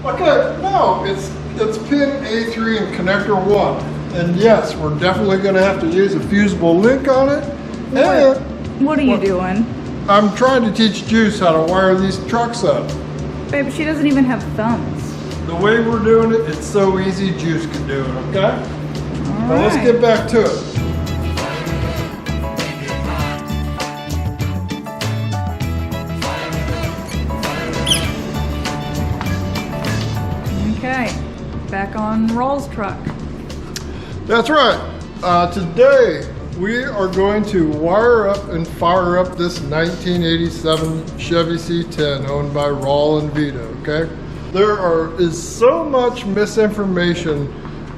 Okay, no, it's pin A3 and connector 1. And yes, we're definitely going to have to use a fusible link on it. What are you doing? I'm trying to teach Juice how to wire these trucks up. Babe, she doesn't even have thumbs. The way we're doing it, it's so easy, Juice can do it, okay? Now let's get back to it. Okay, back on Roll's truck. That's right. Today we are going to wire up and fire up this 1987 Chevy C10 owned by Rawl and Vito, okay? There is so much misinformation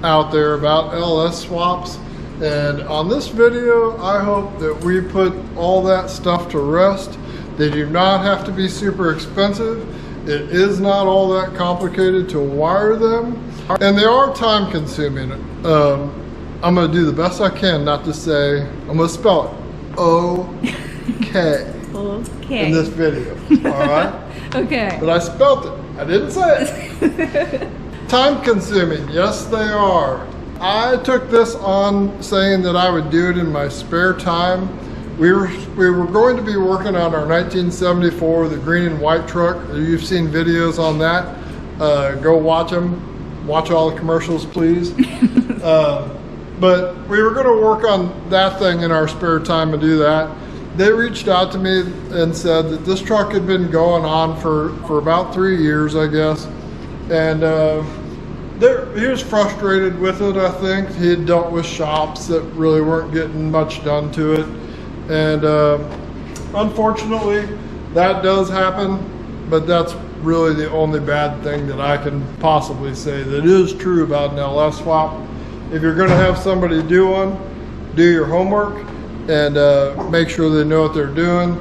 out there about LS swaps, and on this video I hope that we put all that stuff to rest. They do not have to be super expensive. It is not all that complicated to wire them, and they are time consuming. I'm going to do the best I can not to say, I'm going to spell it okay in this video, all right? Okay. But I spelled it. I didn't say it. Time consuming, yes they are. I took this on saying that I would do it in my spare time. We were going to be working on our 1974, the green and white truck. You've seen videos on that. Go watch them. Watch all the commercials, please. But we were going to work on that thing in our spare time and do that. They reached out to me and said that this truck had been going on for about 3 years, I guess. And he was frustrated with it, I think. He had dealt with shops that really weren't getting much done to it. And unfortunately, that does happen, but that's really the only bad thing that I can possibly say that is true about an LS swap. If you're going to have somebody do one, do your homework and make sure they know what they're doing,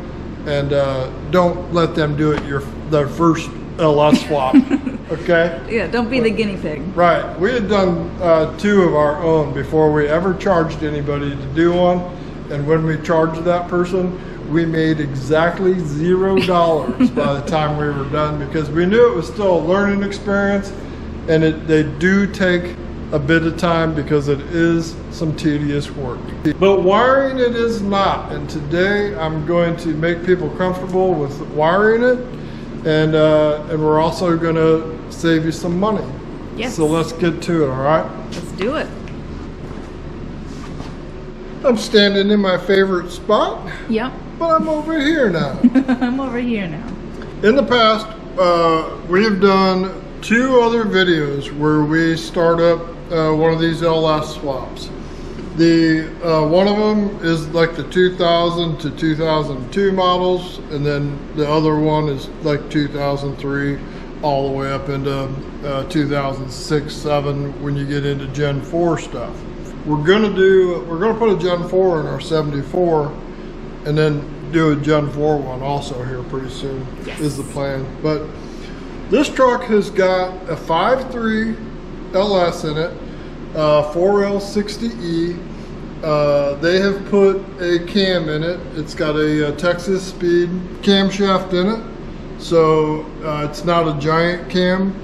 and don't let them do it their first LS swap. Okay? Yeah, don't be the guinea pig. Right. We had done 2 of our own before we ever charged anybody to do one. And when we charged that person, we made exactly $0 by the time we were done, because we knew it was still a learning experience, and they do take a bit of time because it is some tedious work. But wiring it is not, and today I'm going to make people comfortable with wiring it, and we're also going to save you some money. Yes. So let's get to it, all right? Let's do it. I'm standing in my favorite spot. Yep. But I'm over here now. I'm over here now. In the past, we have done 2 other videos where we start up one of these LS swaps. One of them is like the 2000 to 2002 models, and then the other one is like 2003 all the way up into 2006-7 when you get into Gen 4 stuff. We're gonna put a Gen 4 in our 74, and then do a Gen 4 one also here pretty soon. Yes. Is the plan. But this truck has got a 5.3 LS in it, 4L60E. They have put a cam in it. It's got a Texas Speed camshaft in it, so it's not a giant cam.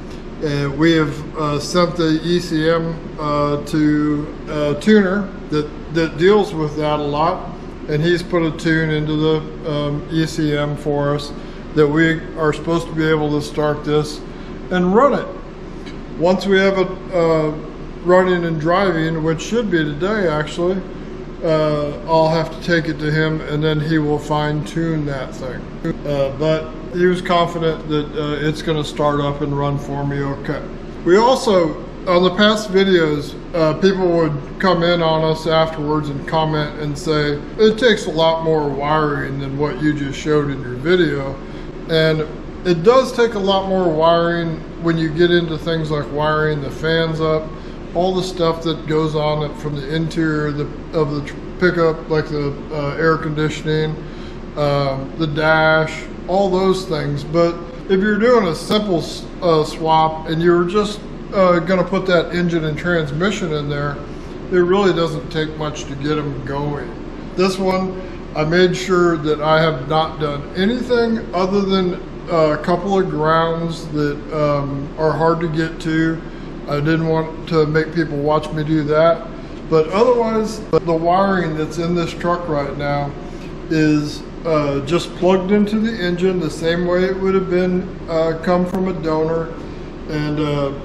We have sent the ECM to a tuner that deals with that a lot, and he's put a tune into the ECM for us that we are supposed to be able to start this and run it. Once we have it running and driving, which should be today actually, I'll have to take it to him, and then he will fine tune that thing. But he was confident that it's going to start up and run for me okay. We also, on the past videos, people would come in on us afterwards and comment and say, it takes a lot more wiring than what you just showed in your video. And it does take a lot more wiring when you get into things like wiring the fans up, all the stuff that goes on from the interior of the pickup, like the air conditioning, the dash, all those things. But if you're doing a simple swap and you're just going to put that engine and transmission in there, it really doesn't take much to get them going. This one, I made sure that I have not done anything other than a couple of grounds that are hard to get to. I didn't want to make people watch me do that. But otherwise, the wiring that's in this truck right now is just plugged into the engine the same way it would have been come from a donor. And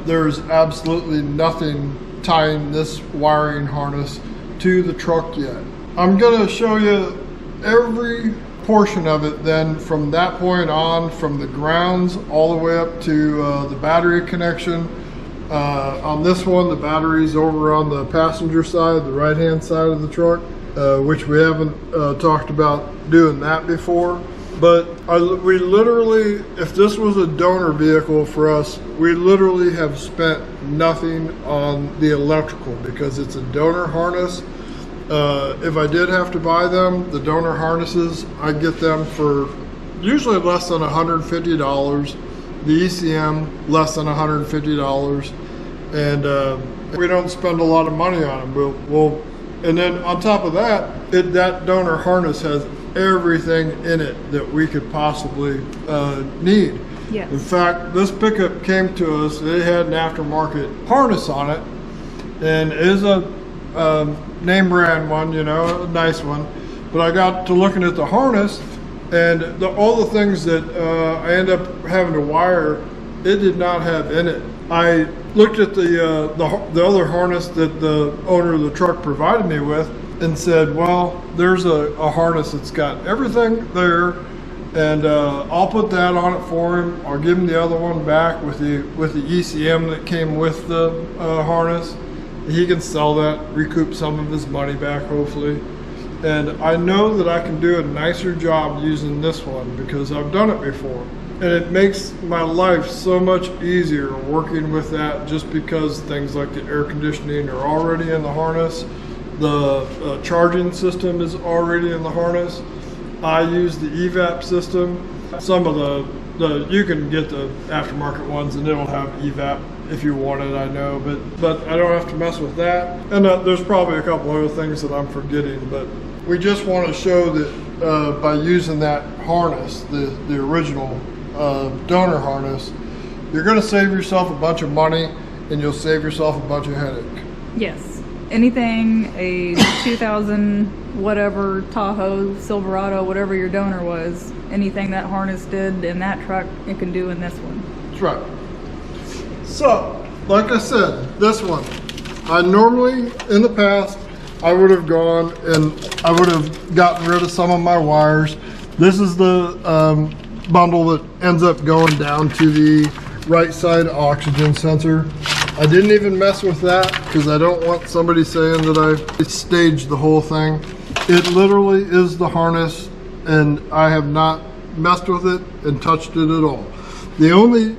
there's absolutely nothing tying this wiring harness to the truck yet. I'm gonna show you every portion of it then from that point on, from the grounds all the way up to the battery connection. On this one, the battery's over on the passenger side, the right hand side of the truck, which we haven't talked about doing that before. But we literally, if this was a donor vehicle for us, we literally have spent nothing on the electrical because it's a donor harness. If I did have to buy them, the donor harnesses, I get them for usually less than $150. The ECM, less than $150. And we don't spend a lot of money on them. And then on top of that, that donor harness has everything in it that we could possibly need. Yes. In fact, this pickup came to us, it had an aftermarket harness on it, and it is a name brand one, you know, a nice one. But I got to looking at the harness, and all the things that I end up having to wire, it did not have in it. I looked at the other harness that the owner of the truck provided me with and said, well, there's a harness that's got everything there, and I'll put that on it for him. I'll give him the other one back with the ECM that came with the harness. He can sell that, recoup some of his money back, hopefully. And I know that I can do a nicer job using this one because I've done it before. And it makes my life so much easier working with that, just because things like the air conditioning are already in the harness. The charging system is already in the harness. I use the evap system. Some of you can get the aftermarket ones and it'll have evap if you want it, I know, but I don't have to mess with that. And there's probably a couple other things that I'm forgetting, but we just want to show that by using that harness, the original donor harness, you're going to save yourself a bunch of money and you'll save yourself a bunch of headache. Yes. Anything a 2000 whatever Tahoe, Silverado, whatever your donor was, anything that harness did in that truck, it can do in this one. That's right. So, like I said, this one, I normally, in the past, I would have gone and I would have gotten rid of some of my wires. This is the bundle that ends up going down to the right side oxygen sensor. I didn't even mess with that because I don't want somebody saying that I staged the whole thing. It literally is the harness, and I have not messed with it and touched it at all. The only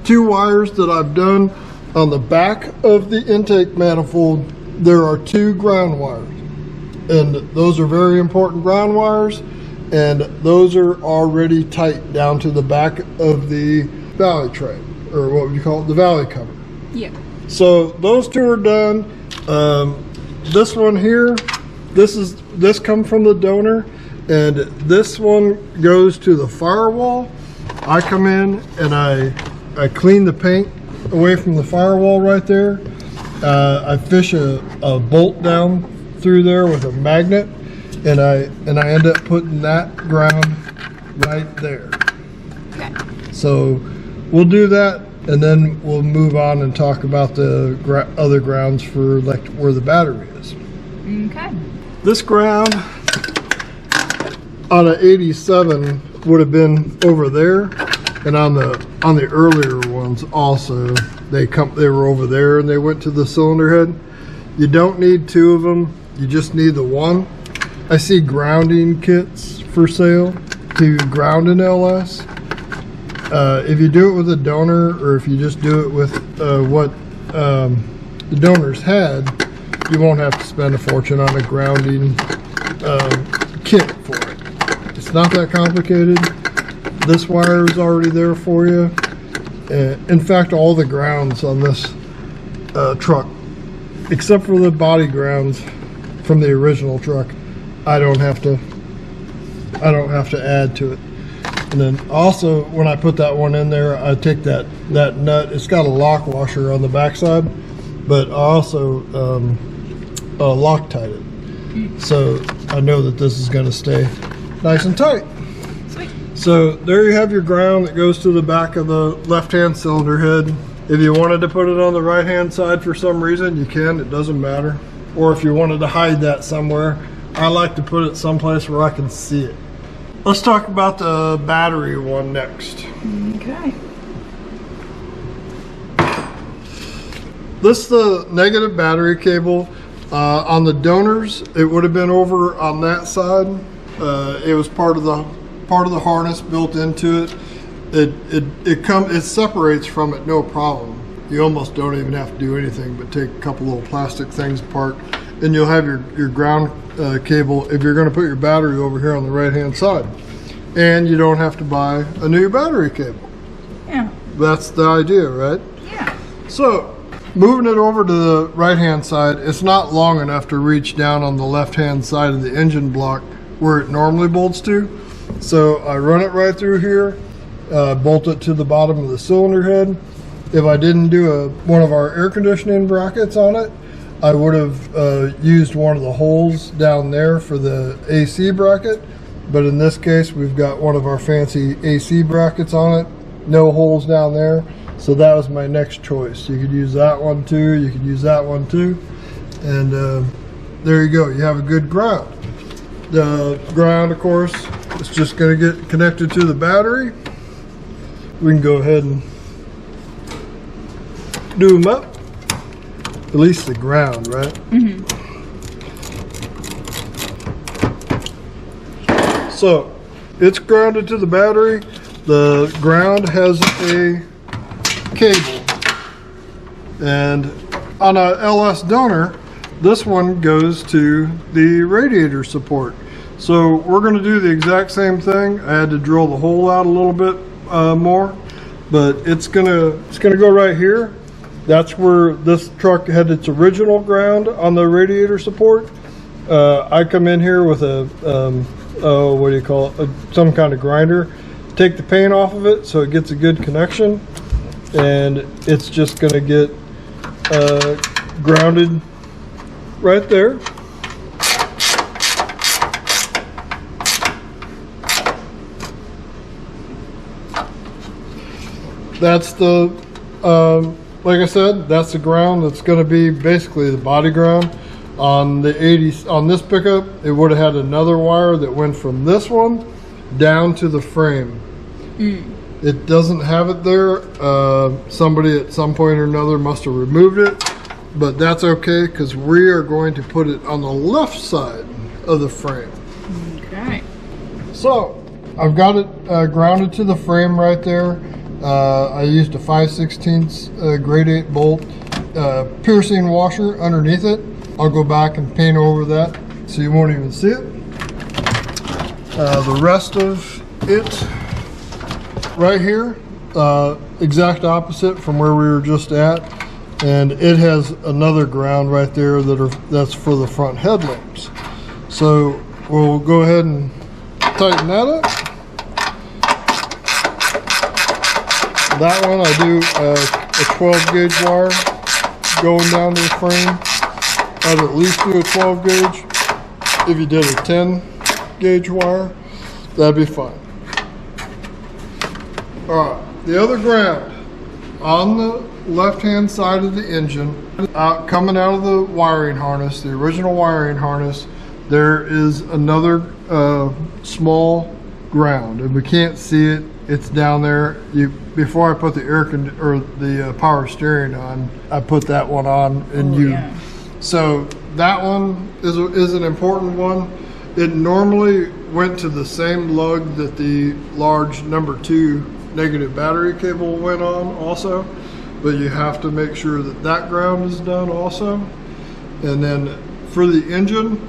two wires that I've done on the back of the intake manifold, there are two ground wires, and those are very important ground wires, and those are already tight down to the back of the valley tray, or what would you call it, the valley cover. Yeah. So those two are done. This one here, this comes from the donor, and this one goes to the firewall. I come in and I clean the paint away from the firewall right there. I fish a bolt down through there with a magnet, and I end up putting that ground right there. Okay. So we'll do that, and then we'll move on and talk about the other grounds for like where the battery is. Okay. This ground on an 87 would have been over there, and on the earlier ones also they were over there and they went to the cylinder head. You don't need two of them, you just need the one. I see grounding kits for sale to ground an LS. If you do it with a donor, or if you just do it with what the donors had, you won't have to spend a fortune on a grounding kit for it. It's not that complicated. This wire is already there for you. In fact, all the grounds on this truck, except for the body grounds from the original truck, I don't have to add to it. And then also when I put that one in there, I take that nut. It's got a lock washer on the backside, but I also Loctite it, so I know that this is going to stay nice and tight. Sweet. So there you have your ground that goes to the back of the left-hand cylinder head. If you wanted to put it on the right-hand side for some reason, you can. It doesn't matter. Or if you wanted to hide that somewhere, I like to put it someplace where I can see it. Let's talk about the battery one next. Okay. This is the negative battery cable. On the donors, it would have been over on that side. It was part of the harness built into it. It separates from it no problem. You almost don't even have to do anything but take a couple little plastic things apart, and you'll have your ground cable if you're going to put your battery over here on the right hand side. And you don't have to buy a new battery cable. Yeah. That's the idea, right? Yeah. So moving it over to the right hand side, it's not long enough to reach down on the left hand side of the engine block where it normally bolts to. So I run it right through here, bolt it to the bottom of the cylinder head. If I didn't do one of our air conditioning brackets on it, I would have used one of the holes down there for the AC bracket. But in this case, we've got one of our fancy AC brackets on it, no holes down there. So that was my next choice. You could use that one too, you could use that one too. And there you go, you have a good ground. The ground, of course, is just gonna get connected to the battery. We can go ahead and do them up. At least the ground, right? Mm-hmm. So it's grounded to the battery. The ground has a cable, and on a LS donor, this one goes to the radiator support. So we're going to do the exact same thing. I had to drill the hole out a little bit more, but it's gonna go right here. That's where this truck had its original ground on the radiator support. I come in here with a what do you call it? Some kind of grinder. Take the paint off of it so it gets a good connection, and it's just going to get grounded right there. That's the like I said, that's the ground. That's going to be basically the body ground. On the 80s, on this pickup, it would have had another wire that went from this one down to the frame. It doesn't have it there. Somebody at some point or another must have removed it, but that's okay because we are going to put it on the left side of the frame. Okay. So I've got it grounded to the frame right there. I used a 5/16 grade 8 bolt piercing washer underneath it. I'll go back and paint over that so you won't even see it. The rest of it right here, exact opposite from where we were just at, and it has another ground right there that's for the front headlamps. So we'll go ahead and tighten that up. That one I do a 12 gauge wire going down to the frame. I'd at least do a 12 gauge. If you did a 10 gauge wire, that'd be fine. Alright, the other ground on the left hand side of the engine, coming out of the wiring harness, the original wiring harness, there is another small ground, and we can't see it. It's down there. Before I put the power steering on, I put that one on, and So that one is an important one. It normally went to the same lug that the large number 2 negative battery cable went on also, but you have to make sure that that ground is done also. And then for the engine,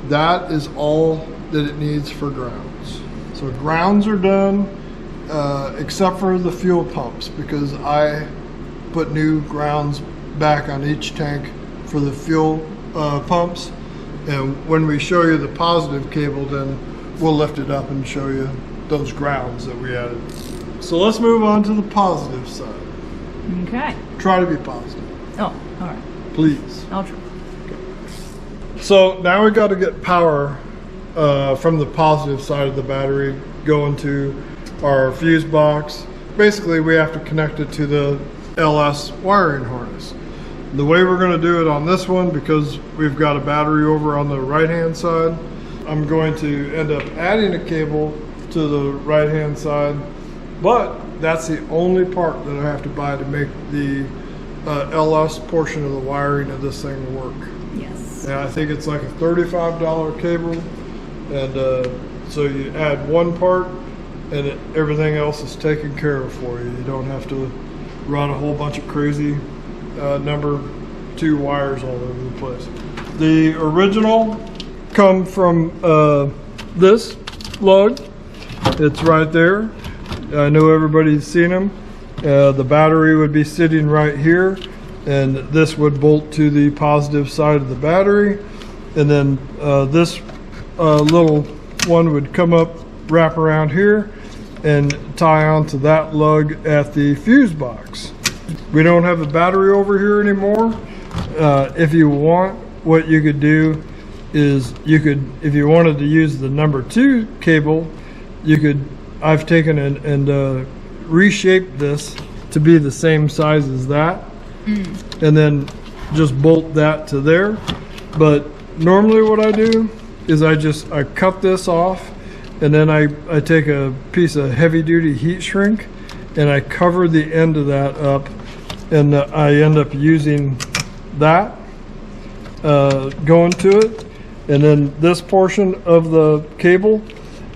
that is all that it needs for grounds. So grounds are done, except for the fuel pumps, because I put new grounds back on each tank for the fuel pumps. And when we show you the positive cable, then we'll lift it up and show you those grounds that we added. So let's move on to the positive side. Okay. Try to be positive. Oh, all right. Please. I'll try. So now we got to get power from the positive side of the battery going to our fuse box. Basically, we have to connect it to the LS wiring harness. The way we're going to do it on this one, because we've got a battery over on the right hand side, I'm going to end up adding a cable to the right hand side, but that's the only part that I have to buy to make the LS portion of the wiring of this thing work. Yes. And I think it's like a $35 cable, and so you add one part and everything else is taken care of for you. You don't have to run a whole bunch of crazy number 2 wires all over the place. The original come from this lug. It's right there. I know everybody's seen them. The battery would be sitting right here, and this would bolt to the positive side of the battery, and then this little one would come up, wrap around here, and tie onto that lug at the fuse box. We don't have a battery over here anymore. If you want, what you could do is you could, if you wanted to use the number 2 cable, you could, I've taken and reshaped this to be the same size as that, and then just bolt that to there. But normally what I do is I cut this off, and then I take a piece of heavy duty heat shrink and I cover the end of that up, and I end up using that going to it, and then this portion of the cable,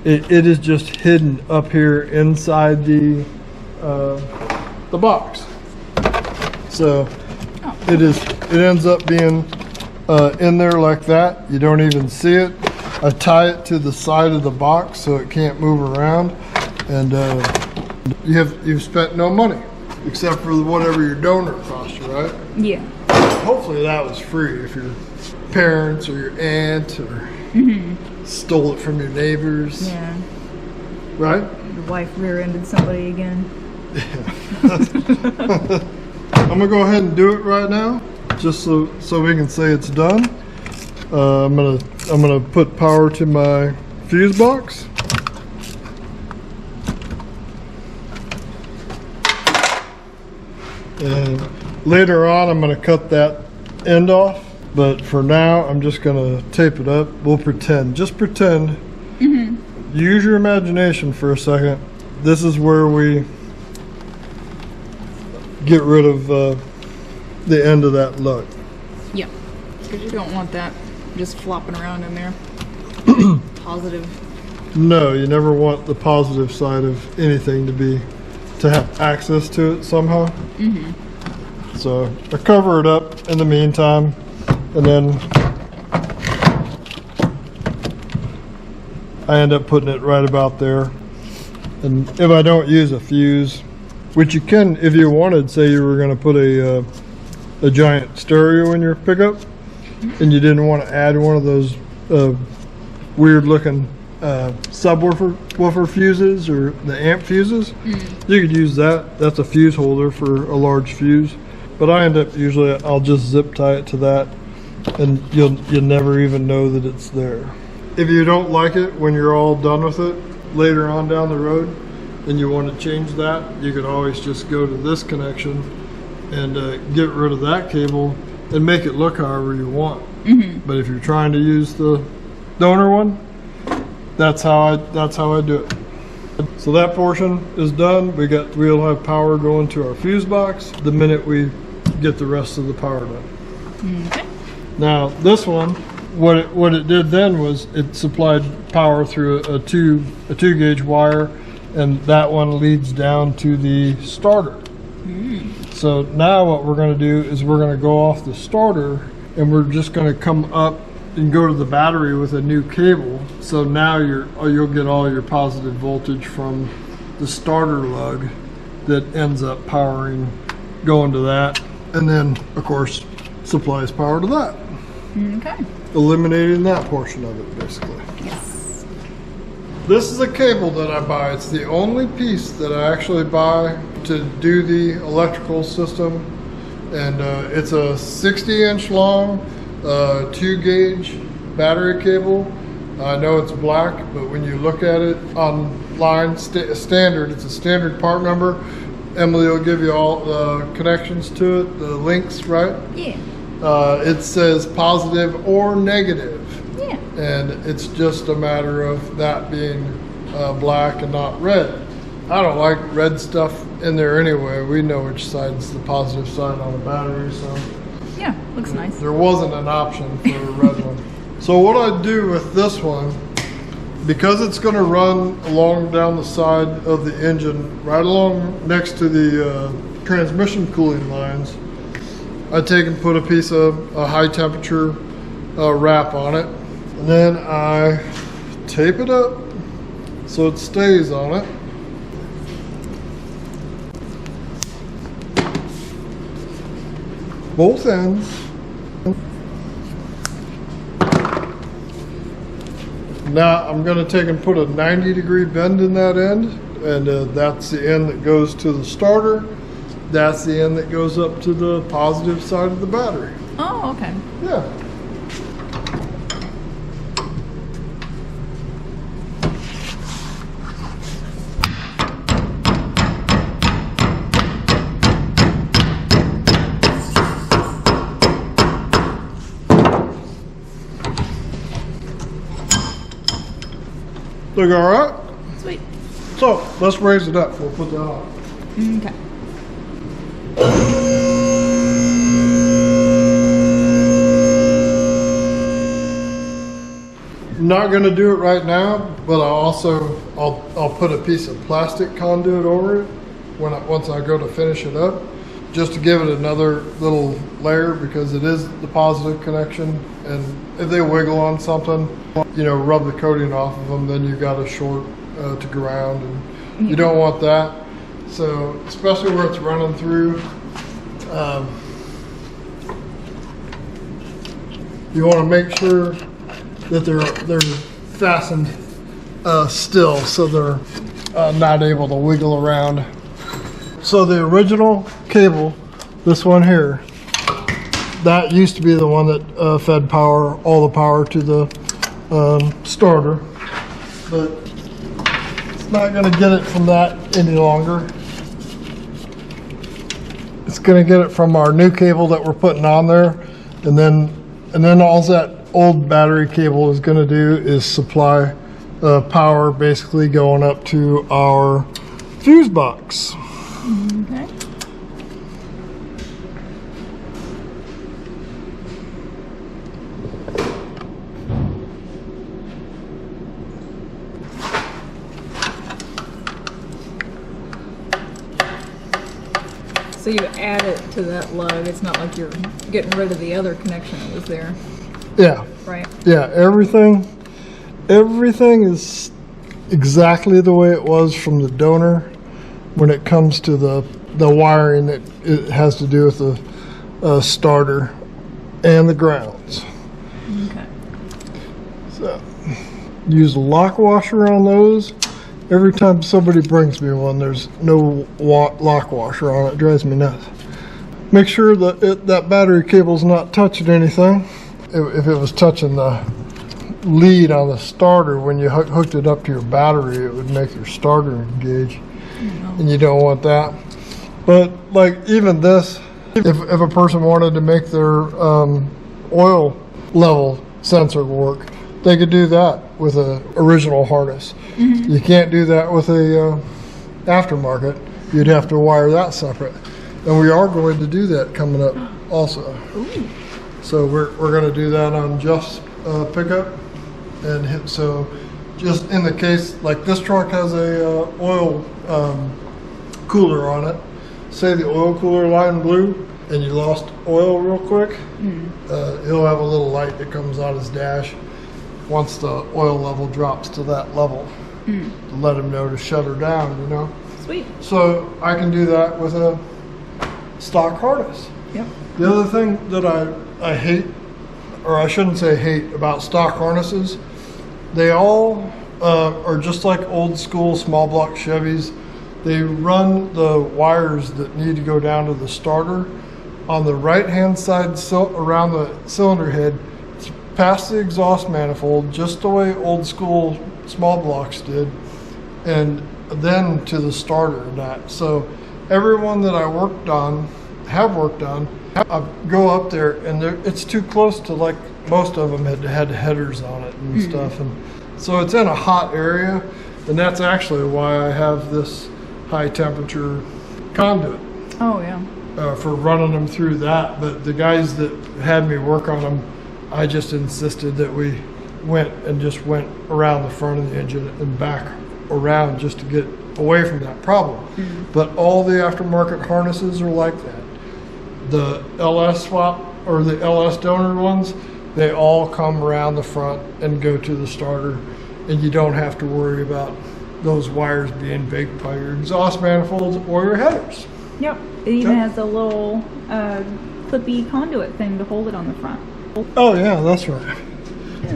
it is just hidden up here inside the box. So it ends up being in there like that. You don't even see it. I tie it to the side of the box so it can't move around, and you've spent no money except for whatever your donor cost you, right? Yeah. Hopefully that was free if your parents or your aunt or stole it from your neighbors. Yeah. Right? Your wife rear-ended somebody again. I'm gonna go ahead and do it right now, just so we can say it's done. I'm gonna put power to my fuse box. And later on, I'm gonna cut that end off. But for now, I'm just gonna tape it up. We'll pretend, just pretend. Use your imagination for a second. This is where we get rid of the end of that lug. Yeah. Because you don't want that just flopping around in there. Positive. No, you never want the positive side of anything to have access to it somehow. So I cover it up in the meantime, and then I end up putting it right about there. And if I don't use a fuse, which you can if you wanted, say you were going to put a giant stereo in your pickup, and you didn't want to add one of those weird looking subwoofer fuses or the amp fuses, you could use that. That's a fuse holder for a large fuse. But I end up usually I'll just zip tie it to that, and you'll never even know that it's there. If you don't like it when you're all done with it later on down the road, and you want to change that, you could always just go to this connection and get rid of that cable and make it look however you want. But if you're trying to use the donor one, that's how I do it. So that portion is done. We'll have power going to our fuse box the minute we get the rest of the power done. Okay. Now this one, what it did then was it supplied power through a two gauge wire, and that one leads down to the starter. So now what we're going to do is we're going to go off the starter, and we're just going to come up and go to the battery with a new cable. So now you'll get all your positive voltage from the starter lug that ends up powering, going to that, and then of course supplies power to that. Okay. Eliminating that portion of it basically. Yes. This is a cable that I buy. It's the only piece that I actually buy to do the electrical system. And it's a 60-inch long, 2-gauge battery cable. I know it's black, but when you look at it online, standard, it's a standard part number. Emily will give you all the connections to it, the links, right? Yeah. It says positive or negative. Yeah. And it's just a matter of that being black and not red. I don't like red stuff in there anyway. We know which side's the positive side on the battery, so. Yeah, looks nice. There wasn't an option for a red one. So what I do with this one, because it's going to run along down the side of the engine, right along next to the transmission cooling lines, I take and put a piece of a high temperature wrap on it. And then I tape it up so it stays on it. Both ends. Now I'm going to take and put a 90-degree bend in that end, and that's the end that goes to the starter. That's the end that goes up to the positive side of the battery. Oh, okay. Yeah. Look all right? Sweet. So let's raise it up. We'll put that on. Okay. I'm not going to do it right now, but I'll put a piece of plastic conduit over it once I go to finish it up, just to give it another little layer, because it is the positive connection, and if they wiggle on something, you know, rub the coating off of them, then you've got a short to ground, and you don't want that. So especially where it's running through, you want to make sure that they're fastened still, so they're not able to wiggle around. So the original cable, this one here, that used to be the one that fed all the power to the starter, but it's not going to get it from that any longer. It's going to get it from our new cable that we're putting on there, and then all that old battery cable is going to do is supply power, basically going up to our fuse box. Okay. So you add it to that lug. It's not like you're getting rid of the other connection that was there. Yeah. Right. Yeah, everything is exactly the way it was from the donor when it comes to the wiring that it has to do with the starter and the grounds. Okay. So use a lock washer on those. Every time somebody brings me one, there's no lock washer on it. It drives me nuts. Make sure that that battery cable's not touching anything. If it was touching the lead on the starter when you hooked it up to your battery, it would make your starter engage, and you don't want that. But like even this, if a person wanted to make their oil level sensor work, they could do that with an original harness. Mm-hmm. You can't do that with a aftermarket. You'd have to wire that separate, and we are going to do that coming up also. Ooh. So we're going to do that on Jeff's pickup, and so just in the case, like this truck has a oil cooler on it. Say the oil cooler line blew and you lost oil real quick, he'll have a little light that comes on his dash once the oil level drops to that level to let him know to shut her down, you know. Sweet. So I can do that with a stock harness. Yep. The other thing that I hate, or I shouldn't say hate, about stock harnesses, they all are just like old school small block Chevys. They run the wires that need to go down to the starter on the right hand side, so around the cylinder head, past the exhaust manifold, just the way old school small blocks did, and then to the starter and that. So everyone that I have worked on, I go up there and it's too close to, like, most of them had headers on it and stuff, and so it's in a hot area, and that's actually why I have this high temperature conduit. Oh yeah. For running them through that. But the guys that had me work on them, I just insisted that we went around the front of the engine and back around just to get away from that problem. But all the aftermarket harnesses are like that. The LS swap or the LS donor ones, they all come around the front and go to the starter, and you don't have to worry about those wires being baked by your exhaust manifolds or your headers. Yep. It even has a little clippy conduit thing to hold it on the front. Oh yeah, that's right.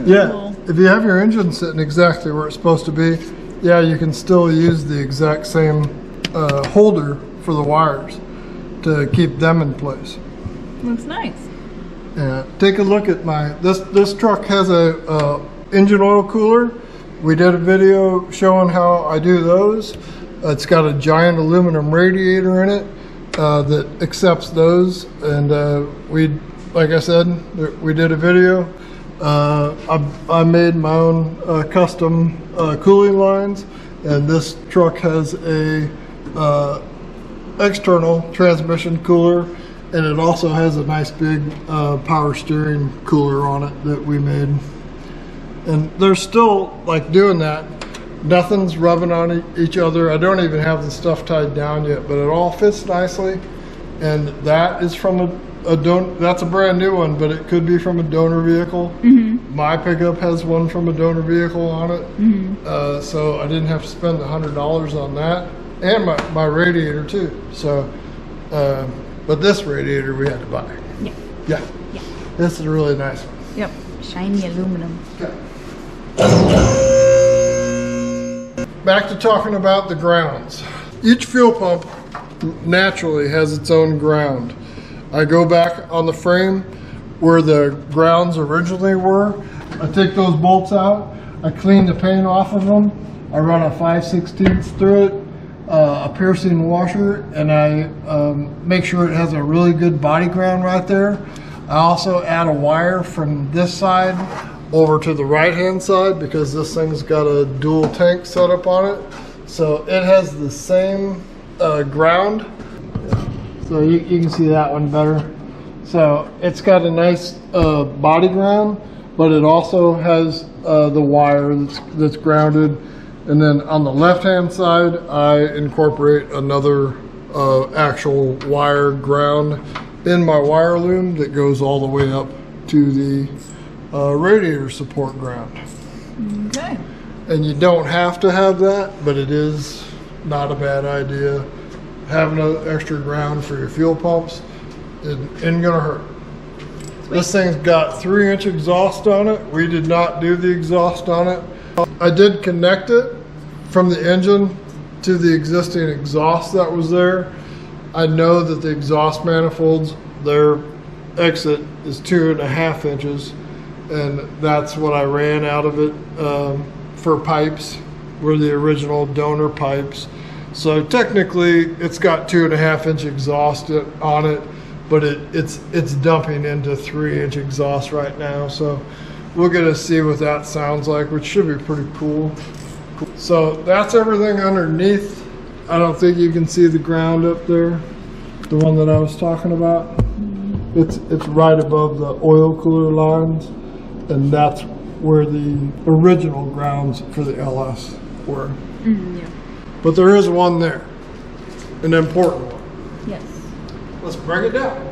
Yeah, if you have your engine sitting exactly where it's supposed to be, yeah, you can still use the exact same holder for the wires to keep them in place. Looks nice. Yeah, take a look at this truck has a engine oil cooler. We did a video showing how I do those. It's got a giant aluminum radiator in it that accepts those, and like I said, we did a video. I made my own custom cooling lines, and this truck has a external transmission cooler, and it also has a nice big power steering cooler on it that we made. And they're still like doing that. Nothing's rubbing on each other. I don't even have the stuff tied down yet, but it all fits nicely. And that is from that's a brand new one, but it could be from a donor vehicle. My pickup has one from a donor vehicle on it. So I didn't have to spend the $100 on that. And my radiator too. So, but this radiator we had to buy. Yeah. This is a really nice one. Yep. Shiny aluminum. Okay. Back to talking about the grounds. Each fuel pump naturally has its own ground. I go back on the frame where the grounds originally were. I take those bolts out. I clean the paint off of them. I run a 5/16 through it, a piercing washer, and I make sure it has a really good body ground right there. I also add a wire from this side over to the right hand side because this thing's got a dual tank set up on it. So it has the same ground. So you can see that one better. So it's got a nice body ground, but it also has the wire that's grounded. And then on the left hand side, I incorporate another actual wire ground in my wire loom that goes all the way up to the radiator support ground. Okay. And you don't have to have that, but it is not a bad idea. Having an extra ground for your fuel pumps isn't gonna hurt. Sweet. This thing's got 3-inch exhaust on it. We did not do the exhaust on it. I did connect it from the engine to the existing exhaust that was there. I know that the exhaust manifolds, their exit is 2.5 inches, and that's what I ran out of it for pipes, were the original donor pipes. So technically it's got 2.5-inch exhaust on it, but it's dumping into 3-inch exhaust right now. So we're gonna see what that sounds like, which should be pretty cool. So that's everything underneath. I don't think you can see the ground up there, the one that I was talking about. It's right above the oil cooler lines, and that's where the original grounds for the LS were. Yeah. But there is one there, an important one. Yes. Let's break it down.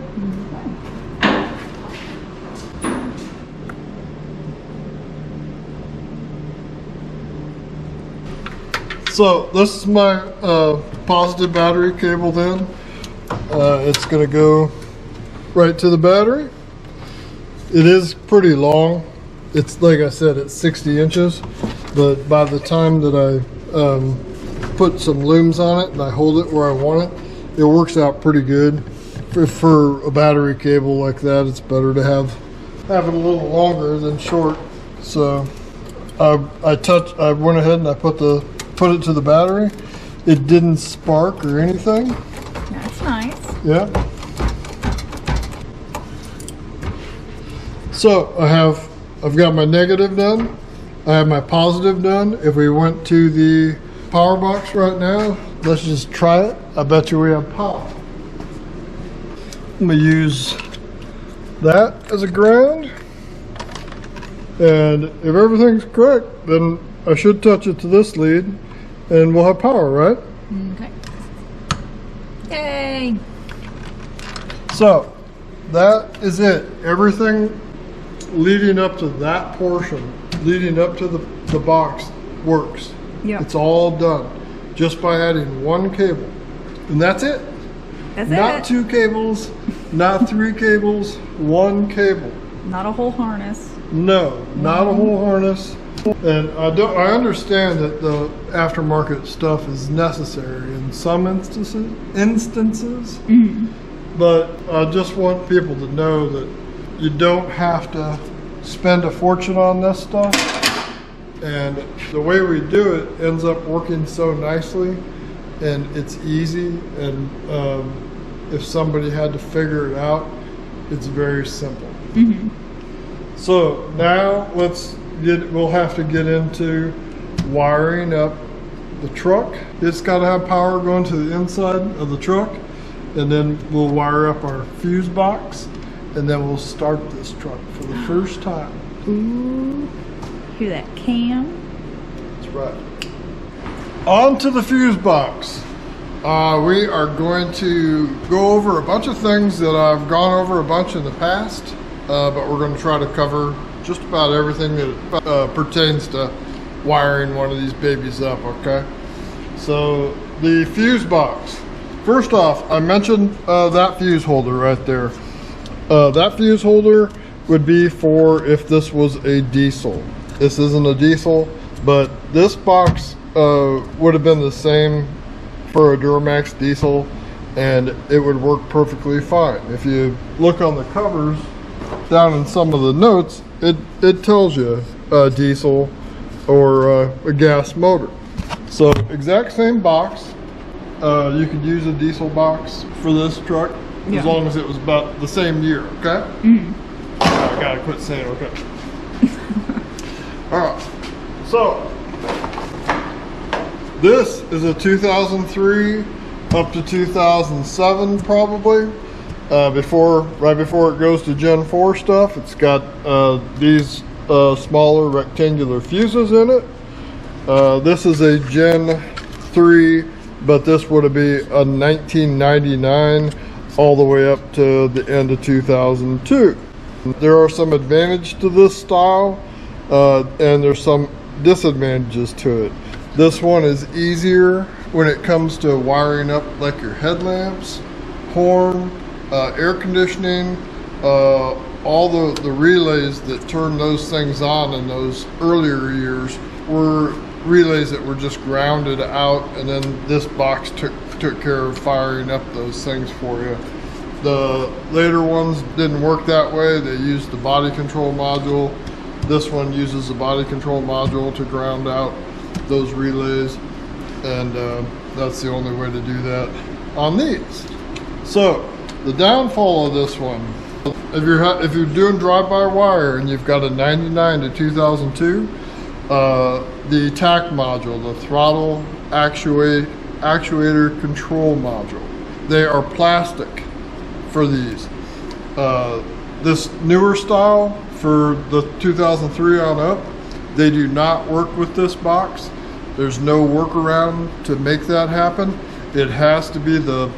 So this is my positive battery cabled in. It's going to go right to the battery. It is pretty long. It's, like I said, it's 60 inches. but by the time that I put some looms on it and I hold it where I want it, it works out pretty good. For a battery cable like that, it's better to have it a little longer than short. So I went ahead and I put it to the battery. It didn't spark or anything. That's nice. Yeah. So I've got my negative done. I have my positive done. If we went to the power box right now, let's just try it. I bet you we have power. I'm gonna use that as a ground. And if everything's correct, then I should touch it to this lead and we'll have power, right? Okay. Yay! So that is it. Everything leading up to that portion, leading up to the box works. Yeah. It's all done just by adding one cable. And that's it. That's Not it. 2 cables, not 3 cables, 1 cable. Not a whole harness. No, not a whole harness. And I understand that the aftermarket stuff is necessary in some instances, but I just want people to know that you don't have to spend a fortune on this stuff. And the way we do it ends up working so nicely, and it's easy. And if somebody had to figure it out, it's very simple. So now we'll have to get into wiring up the truck. It's got to have power going to the inside of the truck, and then we'll wire up our fuse box, and then we'll start this truck for the first time. Ooh. Hear that cam? That's right. On to the fuse box. We are going to go over a bunch of things that I've gone over a bunch in the past, but we're going to try to cover just about everything that pertains to wiring one of these babies up, okay? So the fuse box. First off, I mentioned that fuse holder right there. That fuse holder would be for if this was a diesel. This isn't a diesel, but this box would have been the same for a Duramax diesel, and it would work perfectly fine. If you look on the covers down in some of the notes, it tells you diesel or a gas motor. So exact same box. You could use a diesel box for this truck as long as it was about the same year, okay? I gotta quit saying okay. All right, so this is a 2003 up to 2007 probably. Right before it goes to Gen 4 stuff, it's got these smaller rectangular fuses in it. This is a Gen 3, but this would be a 1999 all the way up to the end of 2002. There are some advantages to this style, and there's some disadvantages to it. This one is easier when it comes to wiring up like your headlamps, horn, air conditioning, all the relays that turn those things on in those earlier years were relays that were just grounded out, and then this box took care of firing up those things for you. The later ones didn't work that way. They used the body control module. This one uses the body control module to ground out those relays, and that's the only way to do that on these. So the downfall of this one, if you're doing drive-by-wire and you've got a 99 to 2002, the TAC module, the throttle actuator control module, they are plastic for these. This newer style for the 2003 on up, they do not work with this box. There's no workaround to make that happen. It has to be the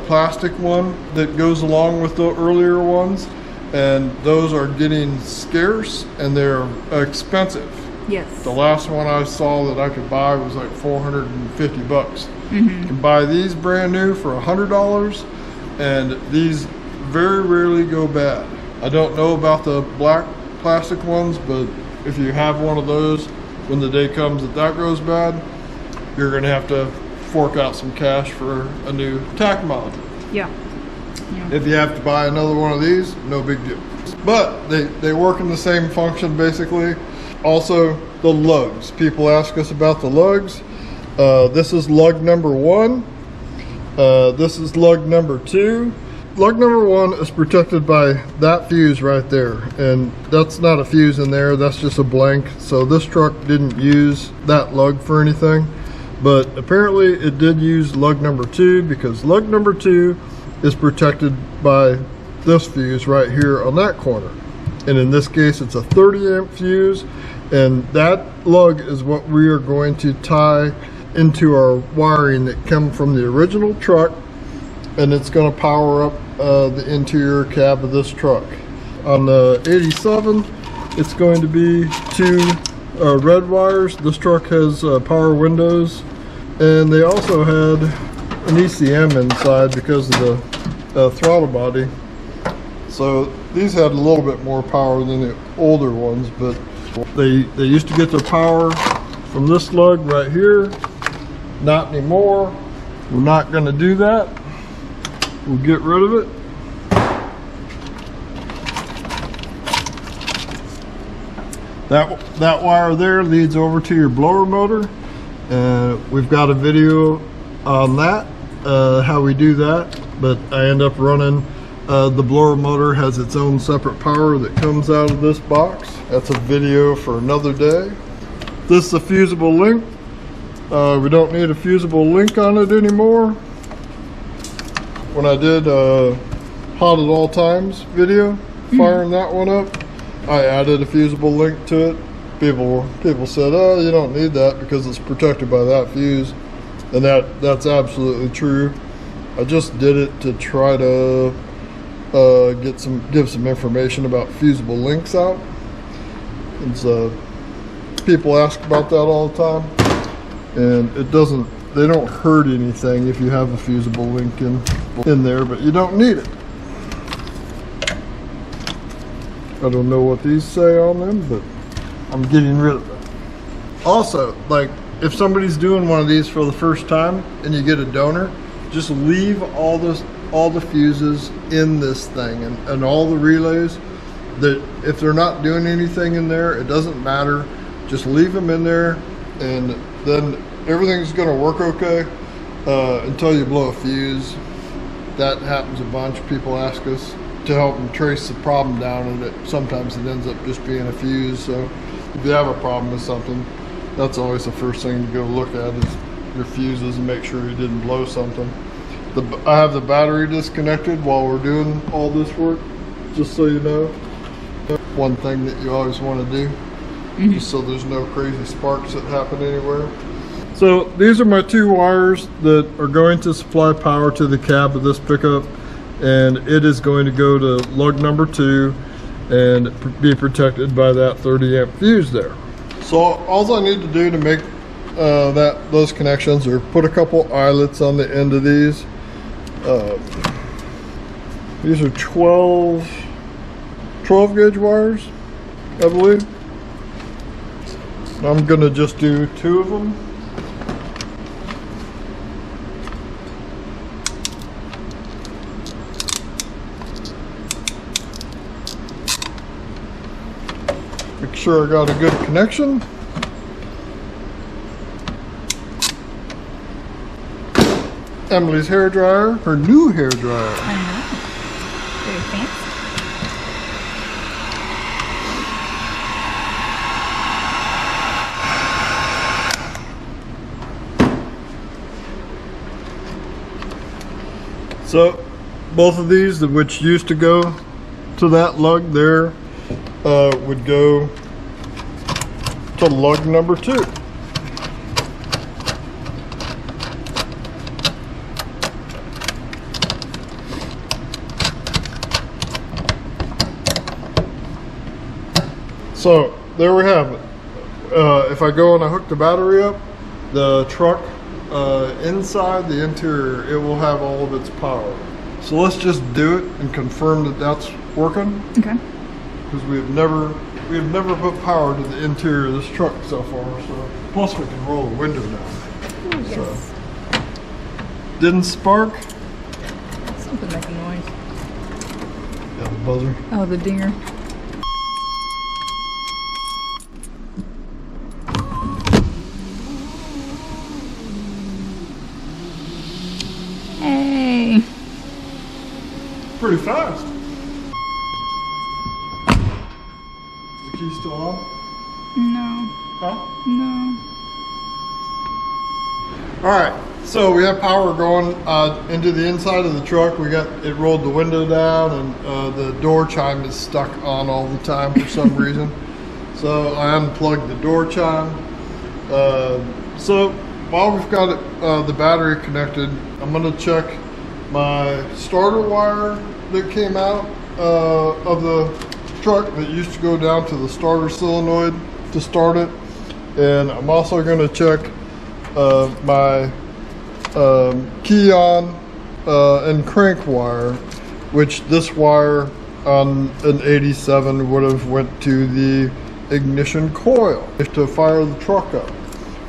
plastic one that goes along with the earlier ones, and those are getting scarce and they're expensive. Yes. The last one I saw that I could buy was like 450 bucks. You can buy these brand new for $100, and these very rarely go bad. I don't know about the black plastic ones, but if you have one of those, when the day comes that goes bad, you're gonna have to fork out some cash for a new tack mod. Yeah. If you have to buy another one of these, no big deal. But they work in the same function basically. Also, the lugs. People ask us about the lugs. This is lug number 1. This is lug number 2. Lug number 1 is protected by that fuse right there. And that's not a fuse in there, that's just a blank. So this truck didn't use that lug for anything. But apparently it did use lug number 2 because lug number 2 is protected by this fuse right here on that corner. And in this case, it's a 30 amp fuse. And that lug is what we are going to tie into our wiring that come from the original truck. And it's going to power up the interior cab of this truck. On the 87, it's going to be 2 red wires. This truck has power windows. And they also had an ECM inside because of the throttle body. So these had a little bit more power than the older ones, but they used to get their power from this lug right here. Not anymore. We're not going to do that. We'll get rid of it. That wire there leads over to your blower motor. We've got a video on that, how we do that, but I end up running the blower motor has its own separate power that comes out of this box. That's a video for another day. This is a fusible link. We don't need a fusible link on it anymore. When I did hot at all times video, firing that one up, I added a fusible link to it. People said, oh, you don't need that because it's protected by that fuse. And that's absolutely true. I just did it to try to give some information about fusible links out. And so people ask about that all the time, and they don't hurt anything if you have a fusible link in there, but you don't need it. I don't know what these say on them, but I'm getting rid of them. Also, like if somebody's doing one of these for the first time and you get a donor, just leave all the fuses in this thing and all the relays. That if they're not doing anything in there, it doesn't matter. Just leave them in there, and then everything's going to work okay until you blow a fuse. That happens a bunch. People ask us to help them trace the problem down, and sometimes it ends up just being a fuse. So if you have a problem with something, that's always the first thing to go look at is your fuses and make sure you didn't blow something. I have the battery disconnected while we're doing all this work, just so you know. One thing that you always want to do, just so there's no crazy sparks that happen anywhere. So these are my 2 wires that are going to supply power to the cab of this pickup, and it is going to go to lug number 2 and be protected by that 30 amp fuse there. So all I need to do to make those connections are put a couple eyelets on the end of these. These are 12 gauge wires, I believe. I'm gonna just do 2 of them. Make sure I got a good connection. Emily's hair dryer, her new hair dryer. I know. Very fancy. So both of these, which used to go to that lug there, would go to lug number 2. So there we have it. If I go and I hook the battery up, the truck inside the interior, it will have all of its power. So let's just do it and confirm that that's working. Okay. Because we have never we've never put power to the interior of this truck so far, so plus we can roll the window down. Ooh, yes. So didn't spark. Something making noise. Got the buzzer. Oh, the dinger. Hey. Pretty fast. Is the key still on? No. Huh? No. Alright, so we have power going into the inside of the truck. We got it rolled the window down, and the door chime is stuck on all the time for some reason. So I unplugged the door chime. So while we've got it, the battery connected, I'm going to check my starter wire that came out of the truck that used to go down to the starter solenoid to start it. And I'm also going to check my key on and crank wire, which this wire on an 87 would have went to the ignition coil to fire the truck up,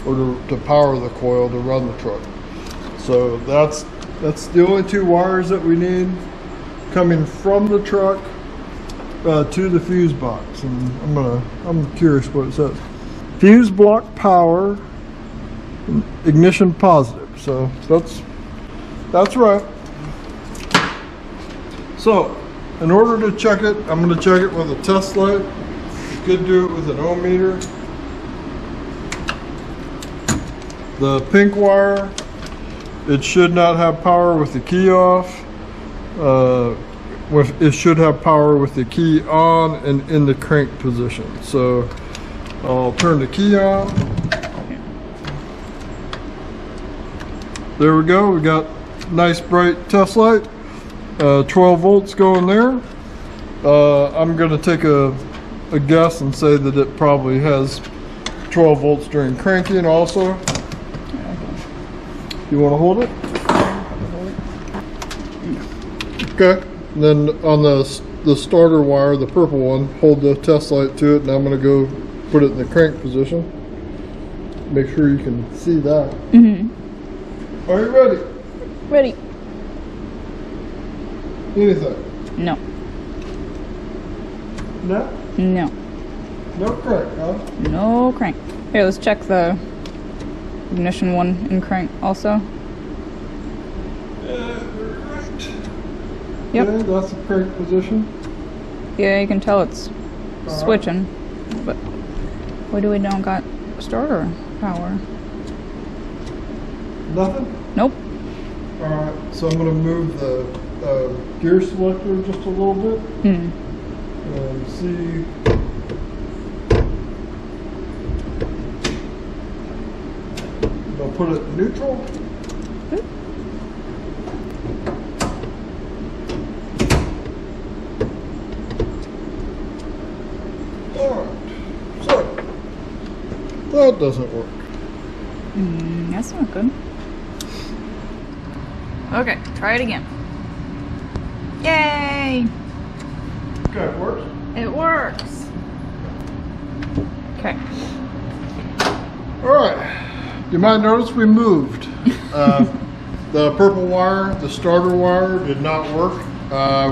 or to power the coil to run the truck. So that's the only two wires that we need coming from the truck to the fuse box. And I'm curious what it says. Fuse block power, ignition positive. So that's right. So in order to check it, I'm going to check it with a test light. You could do it with an ohm meter. The pink wire, it should not have power with the key off. It should have power with the key on and in the crank position. So I'll turn the key on. There we go. We got nice bright test light. 12 volts going there. I'm going to take a guess and say that it probably has 12 volts during cranking also. You want to hold it? Okay. And then on the starter wire, the purple one, hold the test light to it, and I'm going to go put it in the crank position. Make sure you can see that. Mm-hmm. Are you ready? Ready. Anything? No. No? No. No crank, huh? No crank. Here, let's check the ignition one in crank also. Right. Yep. Okay, that's the crank position. Yeah, you can tell it's switching, but why do we don't got starter power? Nothing? Nope. Alright, so I'm going to move the gear selector just a little bit and see. I'll put it in neutral. Alright, so that doesn't work. That's not good. Okay, try it again. Yay! Okay, it works. It works. Okay. Alright, you might notice we moved. The purple wire, the starter wire, did not work.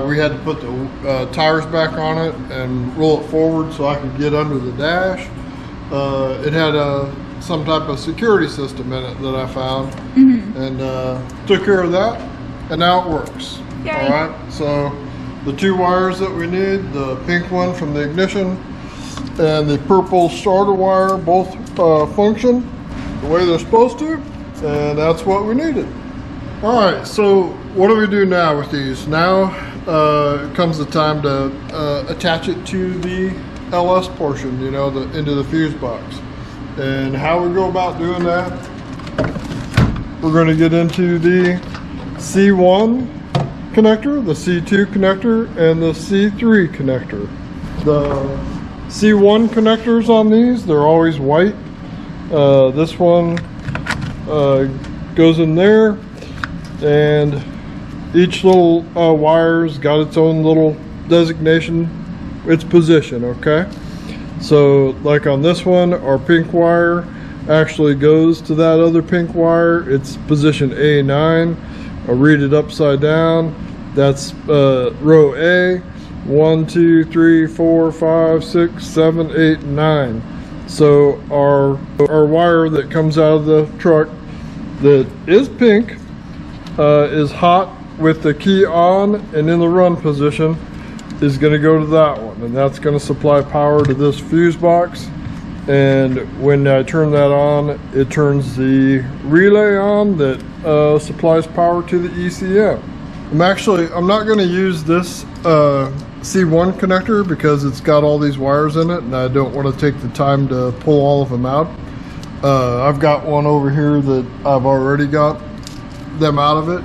We had to put the tires back on it and roll it forward so I could get under the dash. It had some type of security system in it that I found, and took care of that, and now it works. Yay. All right, so the two wires that we need, the pink one from the ignition and the purple starter wire, both function the way they're supposed to, and that's what we needed. All right, so what do we do now with these? Now comes the time to attach it to the LS portion, you know, into the fuse box. And how we go about doing that, we're going to get into the C1 connector, the C2 connector, and the C3 connector. The C1 connectors on these, they're always white. This one goes in there, and each little wire's got its own little designation, its position, okay? So like on this one, our pink wire actually goes to that other pink wire. It's position A9. I'll read it upside down. That's row A. 1, 2, 3, 4, 5, 6, 7, 8, 9. So our wire that comes out of the truck that is pink is hot with the key on and in the run position is going to go to that one, and that's going to supply power to this fuse box. And when I turn that on, it turns the relay on that supplies power to the ECM. I'm not going to use this C1 connector because it's got all these wires in it, and I don't want to take the time to pull all of them out. I've got one over here that I've already got them out of it.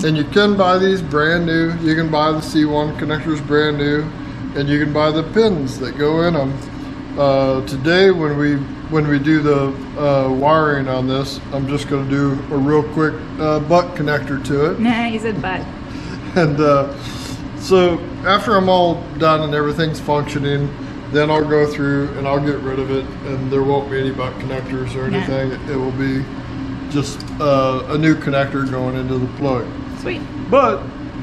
And you can buy these brand new. You can buy the C1 connectors brand new, and you can buy the pins that go in them. Today when we do the wiring on this, I'm just going to do a real quick butt connector to it. Nah, you said butt. And so after I'm all done and everything's functioning, then I'll go through and I'll get rid of it, and there won't be any butt connectors or anything. It will be just a new connector going into the plug. Sweet. But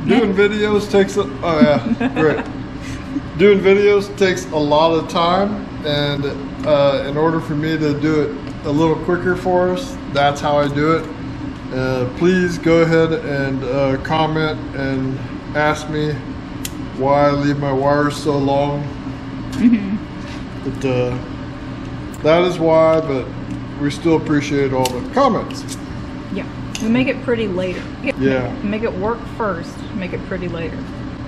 doing videos takes great. Doing videos takes a lot of time, and in order for me to do it a little quicker for us, that's how I do it. Please go ahead and comment and ask me why I leave my wires so long. But that is why, but we still appreciate all the comments. Yeah, we make it pretty later. Yeah. Make it work first, make it pretty later.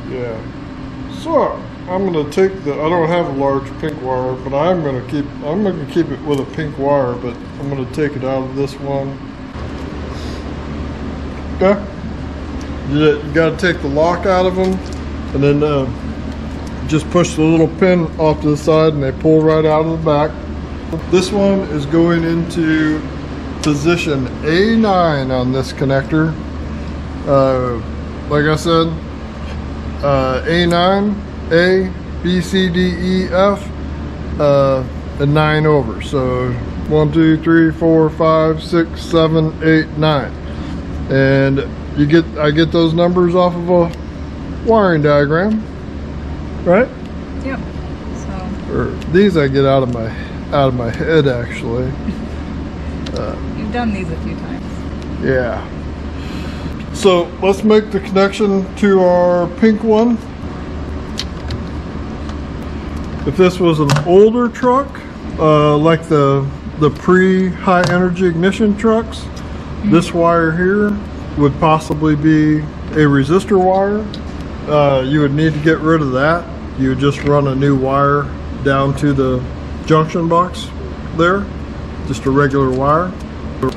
Yeah. So I'm gonna take I don't have a large pink wire, but I'm gonna keep it with a pink wire, but I'm gonna take it out of this one. Okay. You gotta take the lock out of them, and then just push the little pin off to the side, and they pull right out of the back. This one is going into position A9 on this connector. Like I said, A9, A, B, C, D, E, F, and 9 over. So 1, 2, 3, 4, 5, 6, 7, 8, 9. And I get those numbers off of a wiring diagram, right? Yep. Or these I get out of my head, actually. You've done these a few times. Yeah. So let's make the connection to our pink one. If this was an older truck, like the pre-high energy ignition trucks, this wire here would possibly be a resistor wire. You would need to get rid of that. You would just run a new wire down to the junction box there, just a regular wire.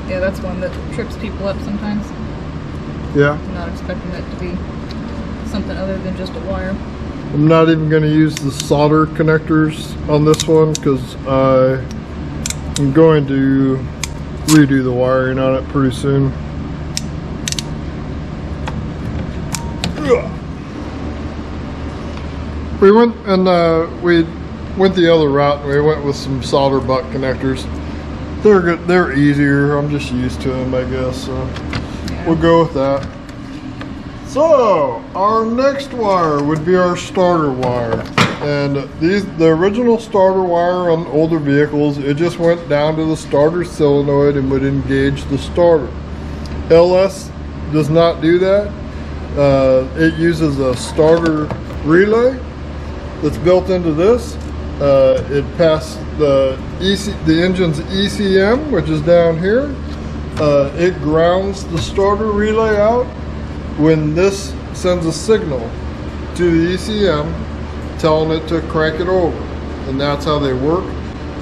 Yeah, that's one that trips people up sometimes. Yeah. I'm not expecting that to be something other than just a wire. I'm not even going to use the solder connectors on this one because I'm going to redo the wiring on it pretty soon. We went and we went the other route, and we went with some solder butt connectors. They're good. They're easier. I'm just used to them, I guess. So we'll go with that. So our next wire would be our starter wire, and the original starter wire on older vehicles, it just went down to the starter solenoid and would engage the starter. LS does not do that. It uses a starter relay that's built into this. It passes the engine's ECM, which is down here. It grounds the starter relay out when this sends a signal to the ECM telling it to crank it over, and that's how they work.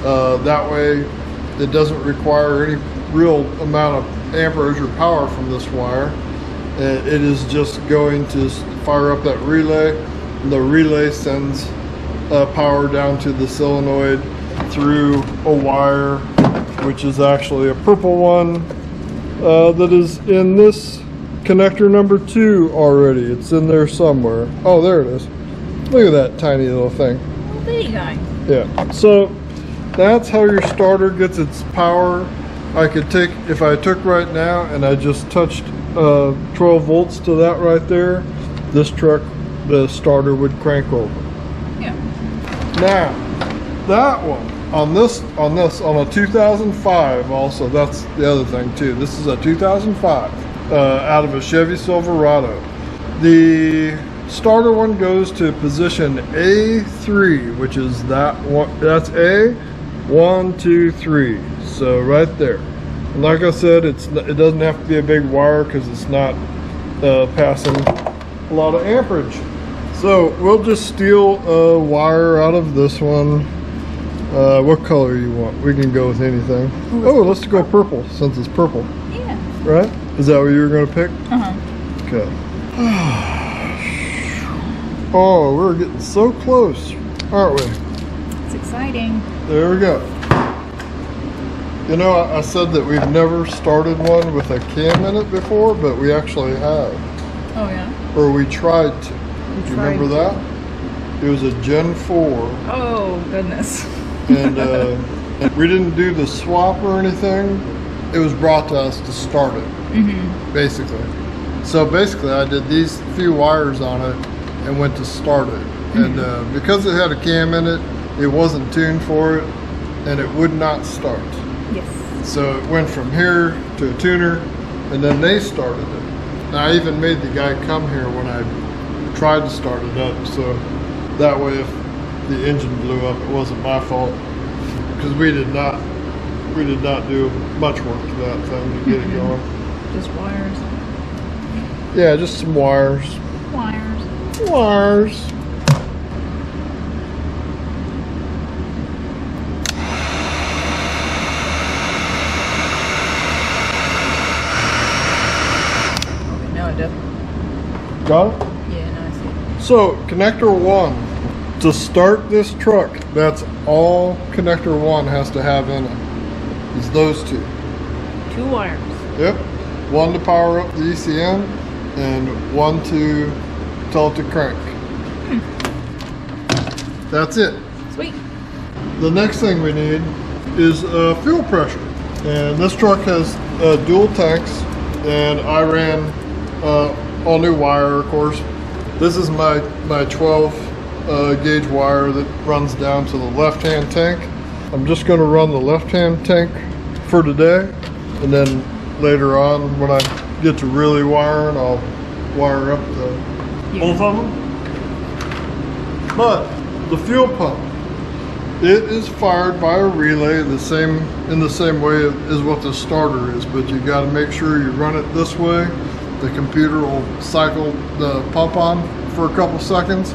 That way it doesn't require any real amount of amperage or power from this wire. It is just going to fire up that relay, and the relay sends power down to the solenoid through a wire, which is actually a purple one that is in this connector number 2 already. It's in there somewhere. Oh, there it is. Look at that tiny little thing. bitty guy. Yeah, so that's how your starter gets its power. I could take, if I took right now and I just touched 12 volts to that right there, this truck, the starter would crank over. Yeah. Now, that one, on a 2005 also, that's the other thing too. This is a 2005 out of a Chevy Silverado. The starter one goes to position A3, which is that one, that's A, 1, 2, 3. So right there. And like I said, it doesn't have to be a big wire because it's not passing a lot of amperage. So we'll just steal a wire out of this one. What color you want? We can go with anything. Oh, let's go purple since it's purple. Yeah. Right? Is that what you were going to pick? Uh-huh. Okay. Oh, we're getting so close, aren't we? It's exciting. There we go. You know, I said that we've never started one with a cam in it before, but we actually have. Oh, yeah? Or we tried to. Do you remember that? It was a Gen 4. Oh, goodness. And we didn't do the swap or anything. It was brought to us to start it, basically. So basically, I did these few wires on it and went to start it. And because it had a cam in it, it wasn't tuned for it, and it would not start. Yes. So it went from here to a tuner, and then they started it. And I even made the guy come here when I tried to start it up, so that way if the engine blew up, it wasn't my fault, because we did not do much work to that thing to get it going. Just wires. Yeah, just some wires. Wires. Wires. Okay, now I do. Got it? Yeah, now I see it. So, connector 1. To start this truck, that's all connector 1 has to have in it. Is those two. 2 wires. Yep. One to power up the ECM and one to tell it to crank. That's it. Sweet. The next thing we need is fuel pressure. And this truck has dual tanks, and I ran all new wire, of course. This is my 12 gauge wire that runs down to the left-hand tank. I'm just going to run the left-hand tank for today, and then later on when I get to really wiring, I'll wire up both of them. But the fuel pump, it is fired by a relay in the same way as what the starter is, but you got to make sure you run it this way. The computer will cycle the pump on for a couple seconds,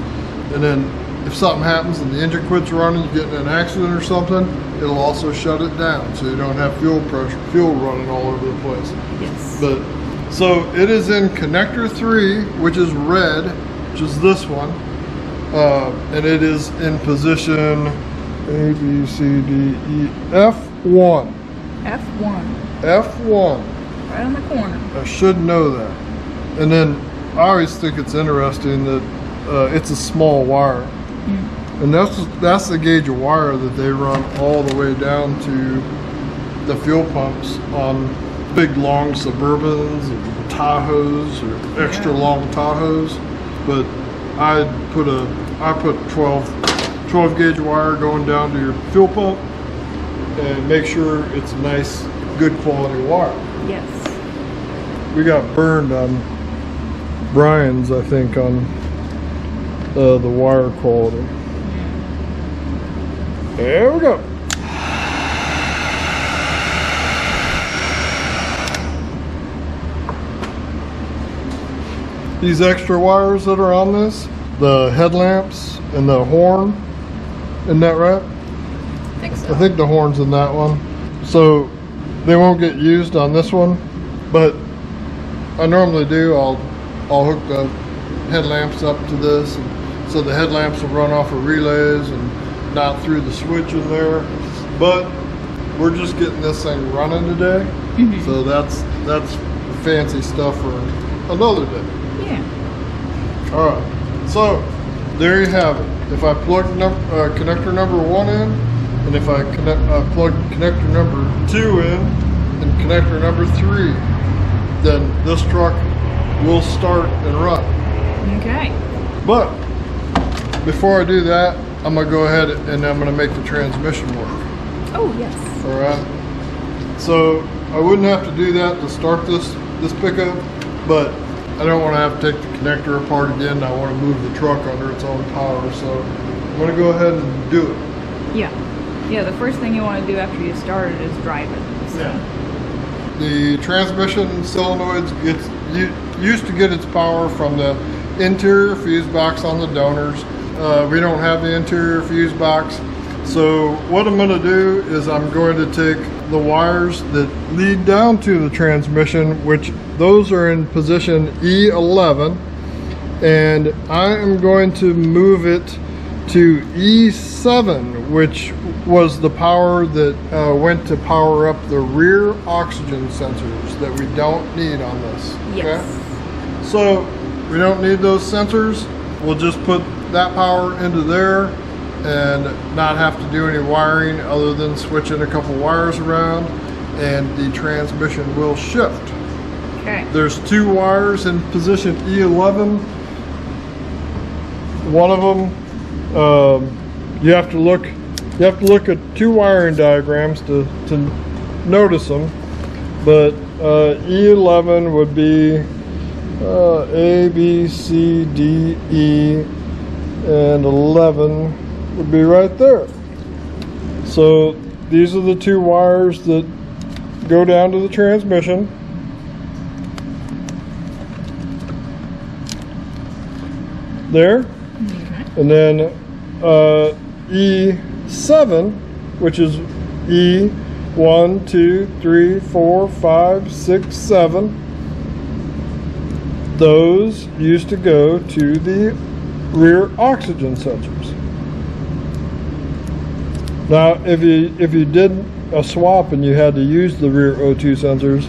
and then if something happens and the engine quits running, you get in an accident or something, it'll also shut it down so you don't have fuel running all over the place. Yes. But so it is in connector 3, which is red, which is this one, and it is in position A, B, C, D, E, F1. F1. F1. Right on the corner. I should know that. And then I always think it's interesting that it's a small wire. And that's the gauge of wire that they run all the way down to the fuel pumps on big long Suburbans and Tahoes or extra long Tahoes. But I put 12 gauge wire going down to your fuel pump and make sure it's nice, good quality wire. Yes. We got burned on Brian's, I think, on the wire quality. There we go. These extra wires that are on this, the headlamps and the horn, isn't that right? I think so. I think the horn's in that one. So they won't get used on this one, but I normally do. I'll hook the headlamps up to this, and so the headlamps will run off of relays and not through the switch in there. But we're just getting this thing running today, so that's fancy stuff for another day. Yeah. All right, so there you have it. If I plug connector number 1 in, and if I plug connector number 2 in, and connector number 3, then this truck will start and run. Okay. But before I do that, I'm gonna go ahead and I'm gonna make the transmission work. Oh yes. All right. So I wouldn't have to do that to start this pickup, but I don't want to have to take the connector apart again. I want to move the truck under its own power, so I'm going to go ahead and do it. Yeah, the first thing you want to do after you start it is drive it. So. Yeah. The transmission solenoids used to get its power from the interior fuse box on the donors. We don't have the interior fuse box. So what I'm going to do is I'm going to take the wires that lead down to the transmission, which those are in position E11, and I am going to move it to E7, which was the power that went to power up the rear oxygen sensors that we don't need on this. Yes. Okay? So we don't need those sensors. We'll just put that power into there and not have to do any wiring other than switching a couple wires around, and the transmission will shift. Okay. There's 2 wires in position E11. One of them, you have to look at 2 wiring diagrams to notice them, but E11 would be A, B, C, D, E, and 11 would be right there. So these are the 2 wires that go down to the transmission. There. Okay. And then E7, which is E1, 2, 3, 4, 5, 6, 7. Those used to go to the rear oxygen sensors. Now, if you did a swap and you had to use the rear O2 sensors,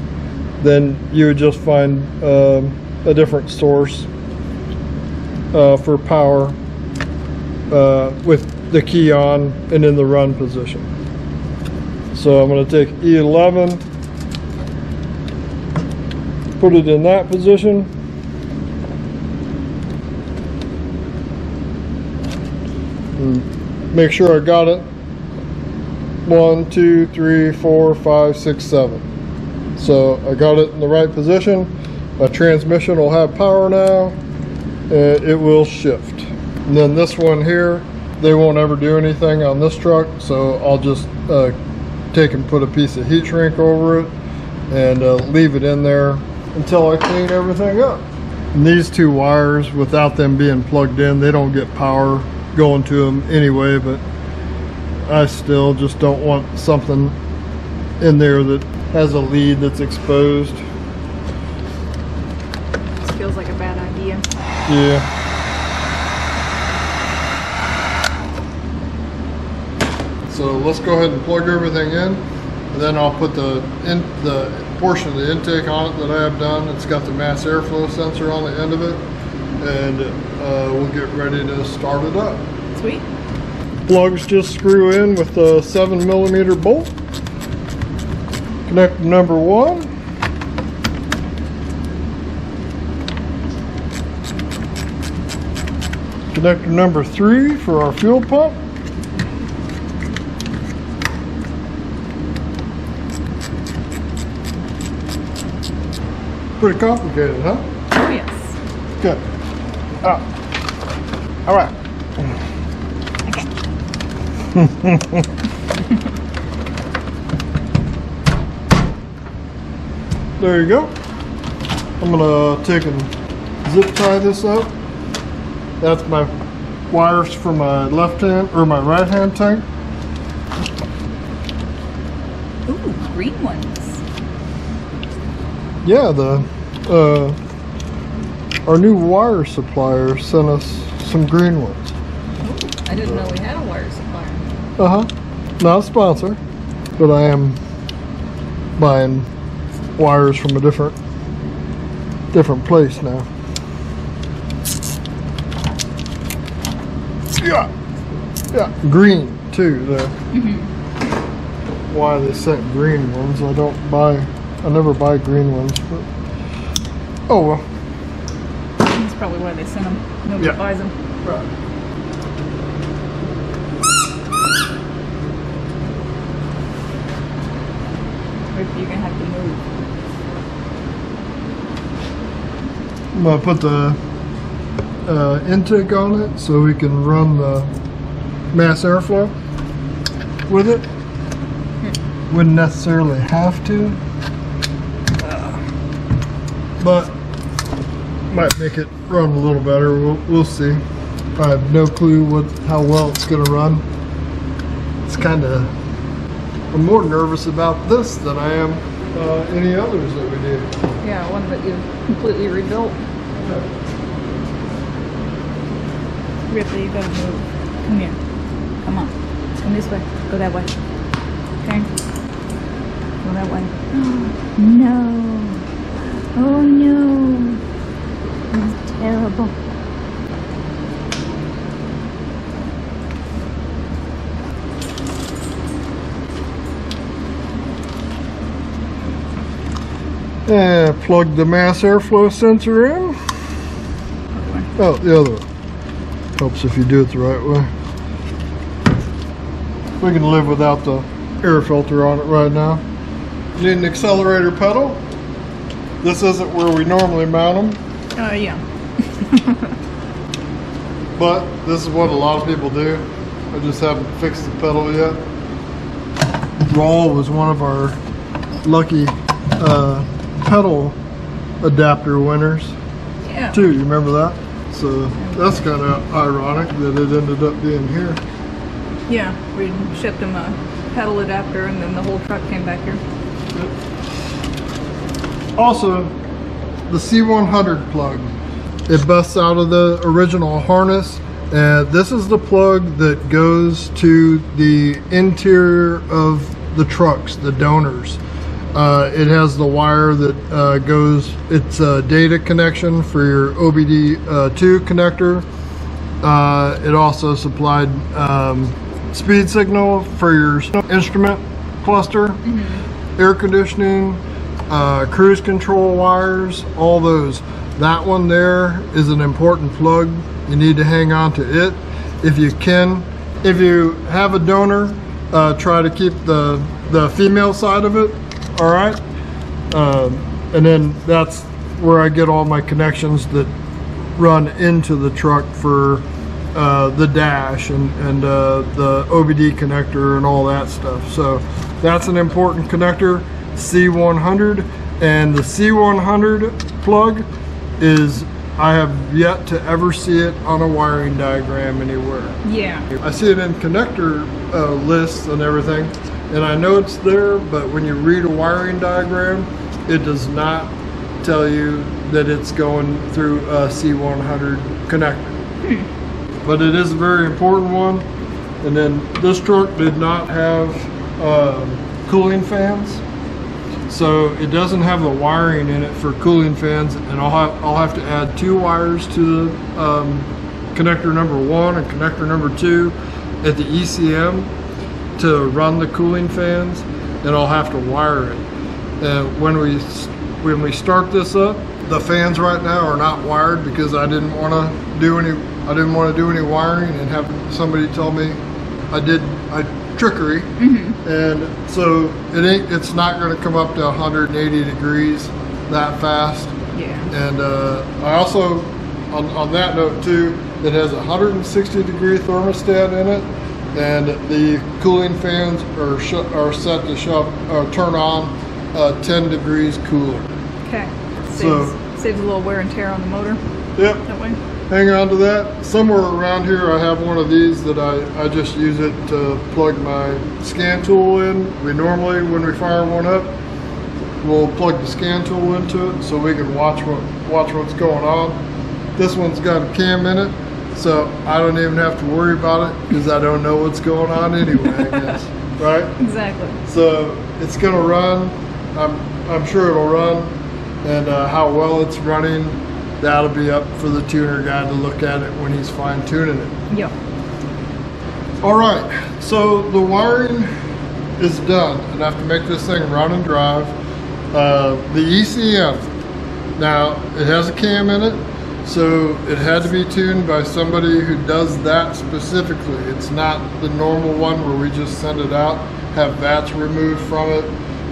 then you would just find a different source for power with the key on and in the run position. So I'm going to take E11, put it in that position, and make sure I got it. 1, 2, 3, 4, 5, 6, 7. So I got it in the right position. My transmission will have power now, and it will shift. And then this one here, they won't ever do anything on this truck, so I'll just take and put a piece of heat shrink over it and leave it in there until I clean everything up. And these 2 wires, without them being plugged in, they don't get power going to them anyway, but I still just don't want something in there that has a lead that's exposed. This feels like a bad idea. Yeah. So let's go ahead and plug everything in, and then I'll put the portion of the intake on it that I have done. It's got the mass airflow sensor on the end of it, and we'll get ready to start it up. Sweet. Plugs just screw in with a 7mm bolt. Connector number 1. Connector number 3 for our fuel pump. Pretty complicated, huh? Oh yes. Good. All right. There you go. I'm gonna take and zip tie this up. That's my wires for my left hand or my right hand tank. Ooh, green ones. Yeah, our new wire supplier sent us some green ones. Ooh, I didn't know we had a wire supplier. Not a sponsor, but I am buying wires from a different place now. Yeah, green too. Why they sent green ones? I never buy green ones, but oh well. That's probably why they sent them. Nobody buys them. Right. You're gonna have to move. I'm gonna put the intake on it so we can run the mass airflow with it. Wouldn't necessarily have to, but might make it run a little better. We'll see. I have no clue how well it's gonna run. It's I'm more nervous about this than I am any others that we did. Yeah, one that you completely rebuilt. Ripley, you gotta move. Come here. Come on. Come this way. Go that way. Okay. Go that way. No. Oh no. That's terrible. Plug the mass airflow sensor in. Oh, the other one. Helps if you do it the right way. We can live without the air filter on it right now. You need an accelerator pedal. This isn't where we normally mount them. Yeah. But this is what a lot of people do. I just haven't fixed the pedal yet. Rawl was one of our lucky pedal adapter winners. Yeah. Too, you remember that? So that's kind of ironic that it ended up being here. Yeah, we shipped him a pedal adapter and then the whole truck came back here. Yep. Also, the C100 plug. It busts out of the original harness, and this is the plug that goes to the interior of the trucks, the donors. It has the wire that goes, it's a data connection for your OBD2 connector. It also supplied speed signal for your instrument cluster, air conditioning, cruise control wires, all those. That one there is an important plug. You need to hang on to it if you can. If you have a donor, try to keep the female side of it. All right, and then that's where I get all my connections that run into the truck for the dash and the OBD connector and all that stuff. So that's an important connector, C100, and the C100 plug is, I have yet to ever see it on a wiring diagram anywhere. Yeah. I see it in connector lists and everything, and I know it's there, but when you read a wiring diagram, it does not tell you that it's going through a C100 connector. But it is a very important one. And then this truck did not have cooling fans, so it doesn't have the wiring in it for cooling fans, and I'll have to add 2 wires to the connector number 1 and connector number 2 at the ECM to run the cooling fans, and I'll have to wire it. And when we start this up, the fans right now are not wired because I didn't want to do any wiring and have somebody tell me I did trickery. And so it's not going to come up to 180 degrees that fast. Yeah. And I also, on that note too, it has a 160 degree thermostat in it, and the cooling fans are set to turn on 10 degrees cooler. Okay. Saves a little wear and tear on the motor. Yep. That way. Hang on to that. Somewhere around here I have one of these that I just use it to plug my scan tool in. We normally, when we fire one up, we'll plug the scan tool into it so we can watch what's going on. This one's got a cam in it, so I don't even have to worry about it because I don't know what's going on anyway, I guess. Right? Exactly. So it's gonna run. I'm sure it'll run, and how well it's running, that'll be up for the tuner guy to look at it when he's fine tuning it. Yep. All right, so the wiring is done, and I have to make this thing run and drive. The ECM, now it has a cam in it, so it had to be tuned by somebody who does that specifically. It's not the normal one where we just send it out, have vats removed from it,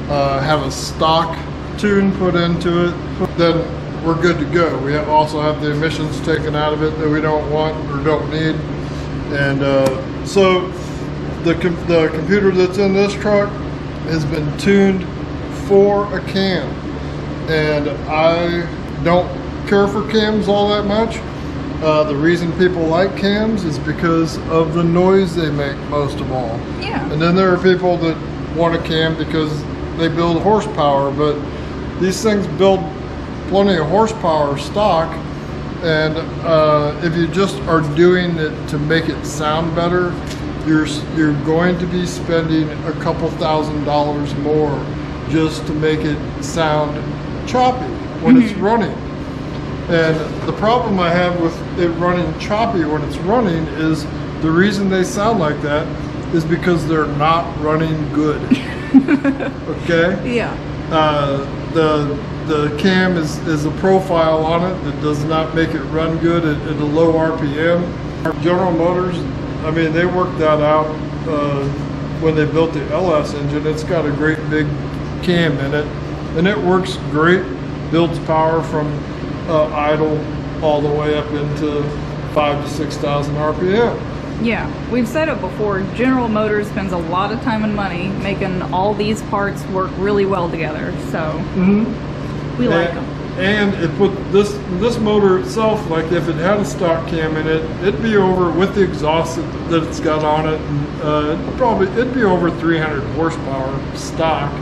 have a stock tune put into it, then we're good to go. We also have the emissions taken out of it that we don't want or don't need. And so the computer that's in this truck has been tuned for a cam. And I don't care for cams all that much. The reason people like cams is because of the noise they make, most of all. Yeah. And then there are people that want a cam because they build horsepower, but these things build plenty of horsepower stock, and if you just are doing it to make it sound better, you're going to be spending a couple $1,000s more just to make it sound choppy when it's running. And the problem I have with it running choppy when it's running is the reason they sound like that is because they're not running good. Okay? Yeah. The cam is a profile on it that does not make it run good at a low RPM. General Motors, I mean, they worked that out when they built the LS engine. It's got a great big cam in it, and it works great. Builds power from idle all the way up into 5,000 to 6,000 RPM. Yeah, we've said it before, General Motors spends a lot of time and money making all these parts work really well together, so we like them. And it put this motor itself, like if it had a stock cam in it, it'd be over, with the exhaust that it's got on it, and it'd be over 300 horsepower stock.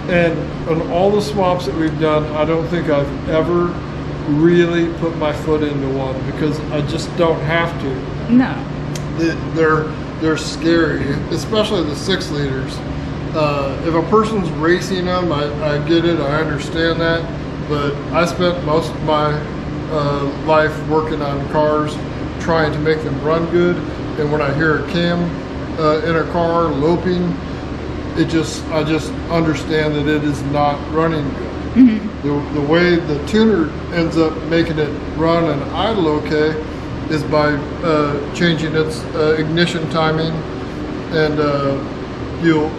And on all the swaps that we've done, I don't think I've ever really put my foot into one because I just don't have to. No. They're scary, especially the 6 liters. If a person's racing them, I get it, I understand that, but I spent most of my life working on cars trying to make them run good, and when I hear a cam in a car loping, I just understand that it is not running good. The way the tuner ends up making it run and idle okay is by changing its ignition timing, and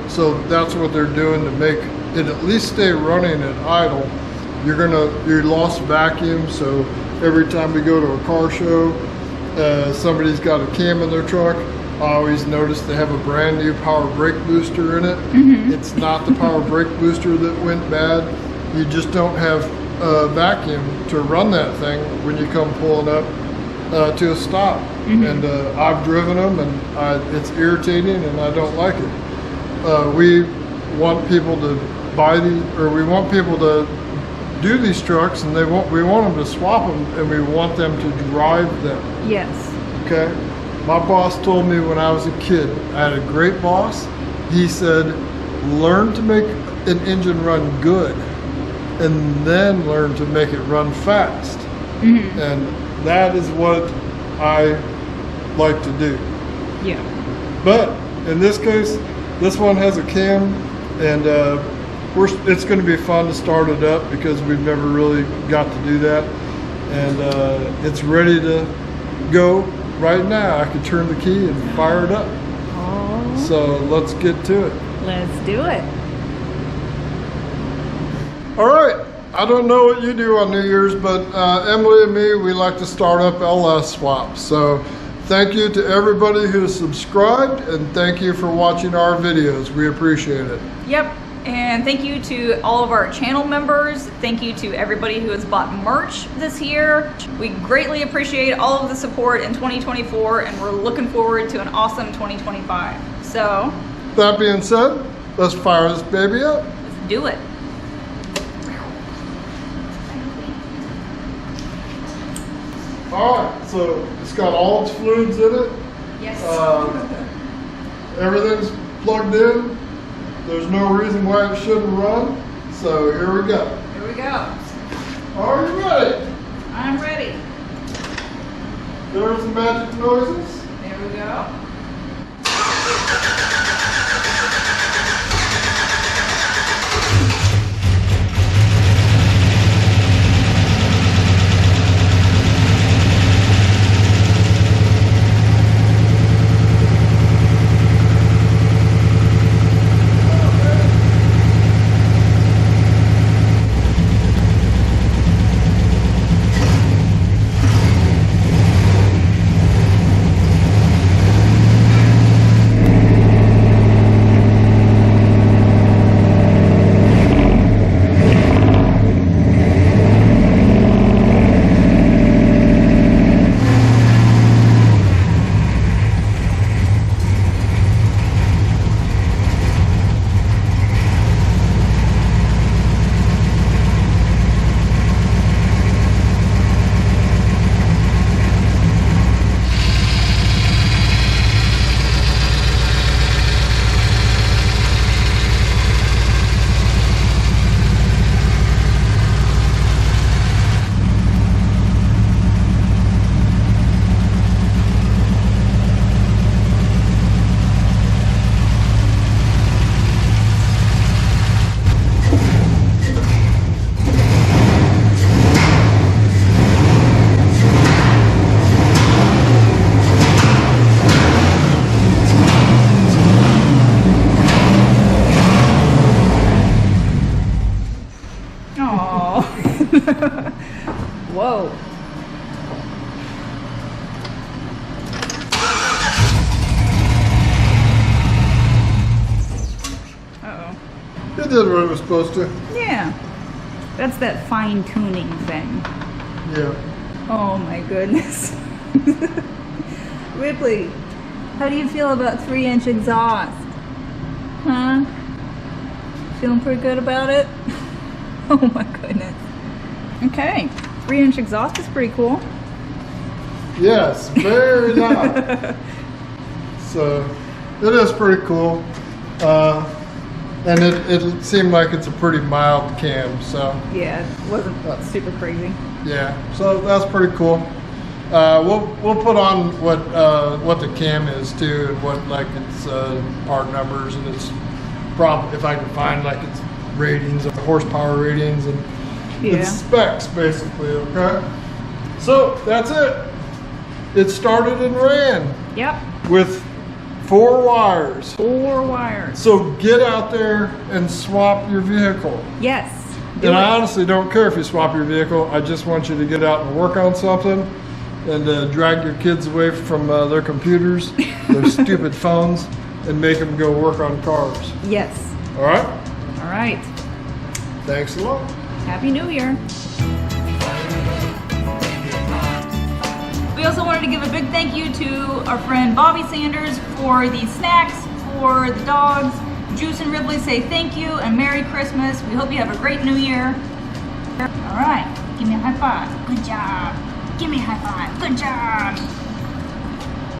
so that's what they're doing to make it at least stay running at idle. You lost vacuum, so every time we go to a car show, somebody's got a cam in their truck. I always notice they have a brand new power brake booster in it. It's not the power brake booster that went bad. You just don't have vacuum to run that thing when you come pulling up to a stop. And I've driven them, and it's irritating, and I don't like it. We want people to we want people to do these trucks, and we want them to swap them, and we want them to drive them. Yes. Okay? My boss told me when I was a kid, I had a great boss. He said, learn to make an engine run good, and then learn to make it run fast. And that is what I like to do. Yeah. But in this case, this one has a cam, and it's going to be fun to start it up because we've never really got to do that. And it's ready to go right now. I could turn the key and fire it up. Oh. So let's get to it. Let's do it. All right. I don't know what you do on New Year's, but Emily and me, we like to start up LS swaps. So thank you to everybody who has subscribed, and thank you for watching our videos. We appreciate it. Yep. And thank you to all of our channel members. Thank you to everybody who has bought merch this year. We greatly appreciate all of the support in 2024, and we're looking forward to an awesome 2025. So, that being said, let's fire this baby up. Let's do it. All right, so it's got all its fluids in it. Yes. Everything's plugged in. There's no reason why it shouldn't run. So here we go. Here we go. Are you ready? I'm ready. There's the magic noises. There we go. Whoa. Uh-oh. It did what it was supposed to. Yeah. That's that fine tuning thing. Yeah. Oh my goodness. Ripley, how do you feel about 3-inch exhaust? Huh? Feeling pretty good about it? Oh my goodness. Okay. 3-inch exhaust is pretty cool. Yes, very loud. So it is pretty cool. And it seemed like it's a pretty mild cam, so. Yeah, it wasn't super crazy. Yeah, so that's pretty cool. We'll put on what the cam is too, and what like its part numbers and its if I can find like its ratings, of horsepower ratings, and its specs basically. Okay, so that's it. It started and ran. Yep. With 4 wires. 4 wires. So get out there and swap your vehicle. Yes. And I honestly don't care if you swap your vehicle. I just want you to get out and work on something and drag your kids away from their computers, their stupid phones, and make them go work on cars. Yes. All right? All right. Thanks a lot. Happy New Year. We also wanted to give a big thank you to our friend Bobby Sanders for the snacks for the dogs. Juice and Ripley say thank you and Merry Christmas. We hope you have a great New Year. All right, give me a high five. Good job. Give me a high five. Good job.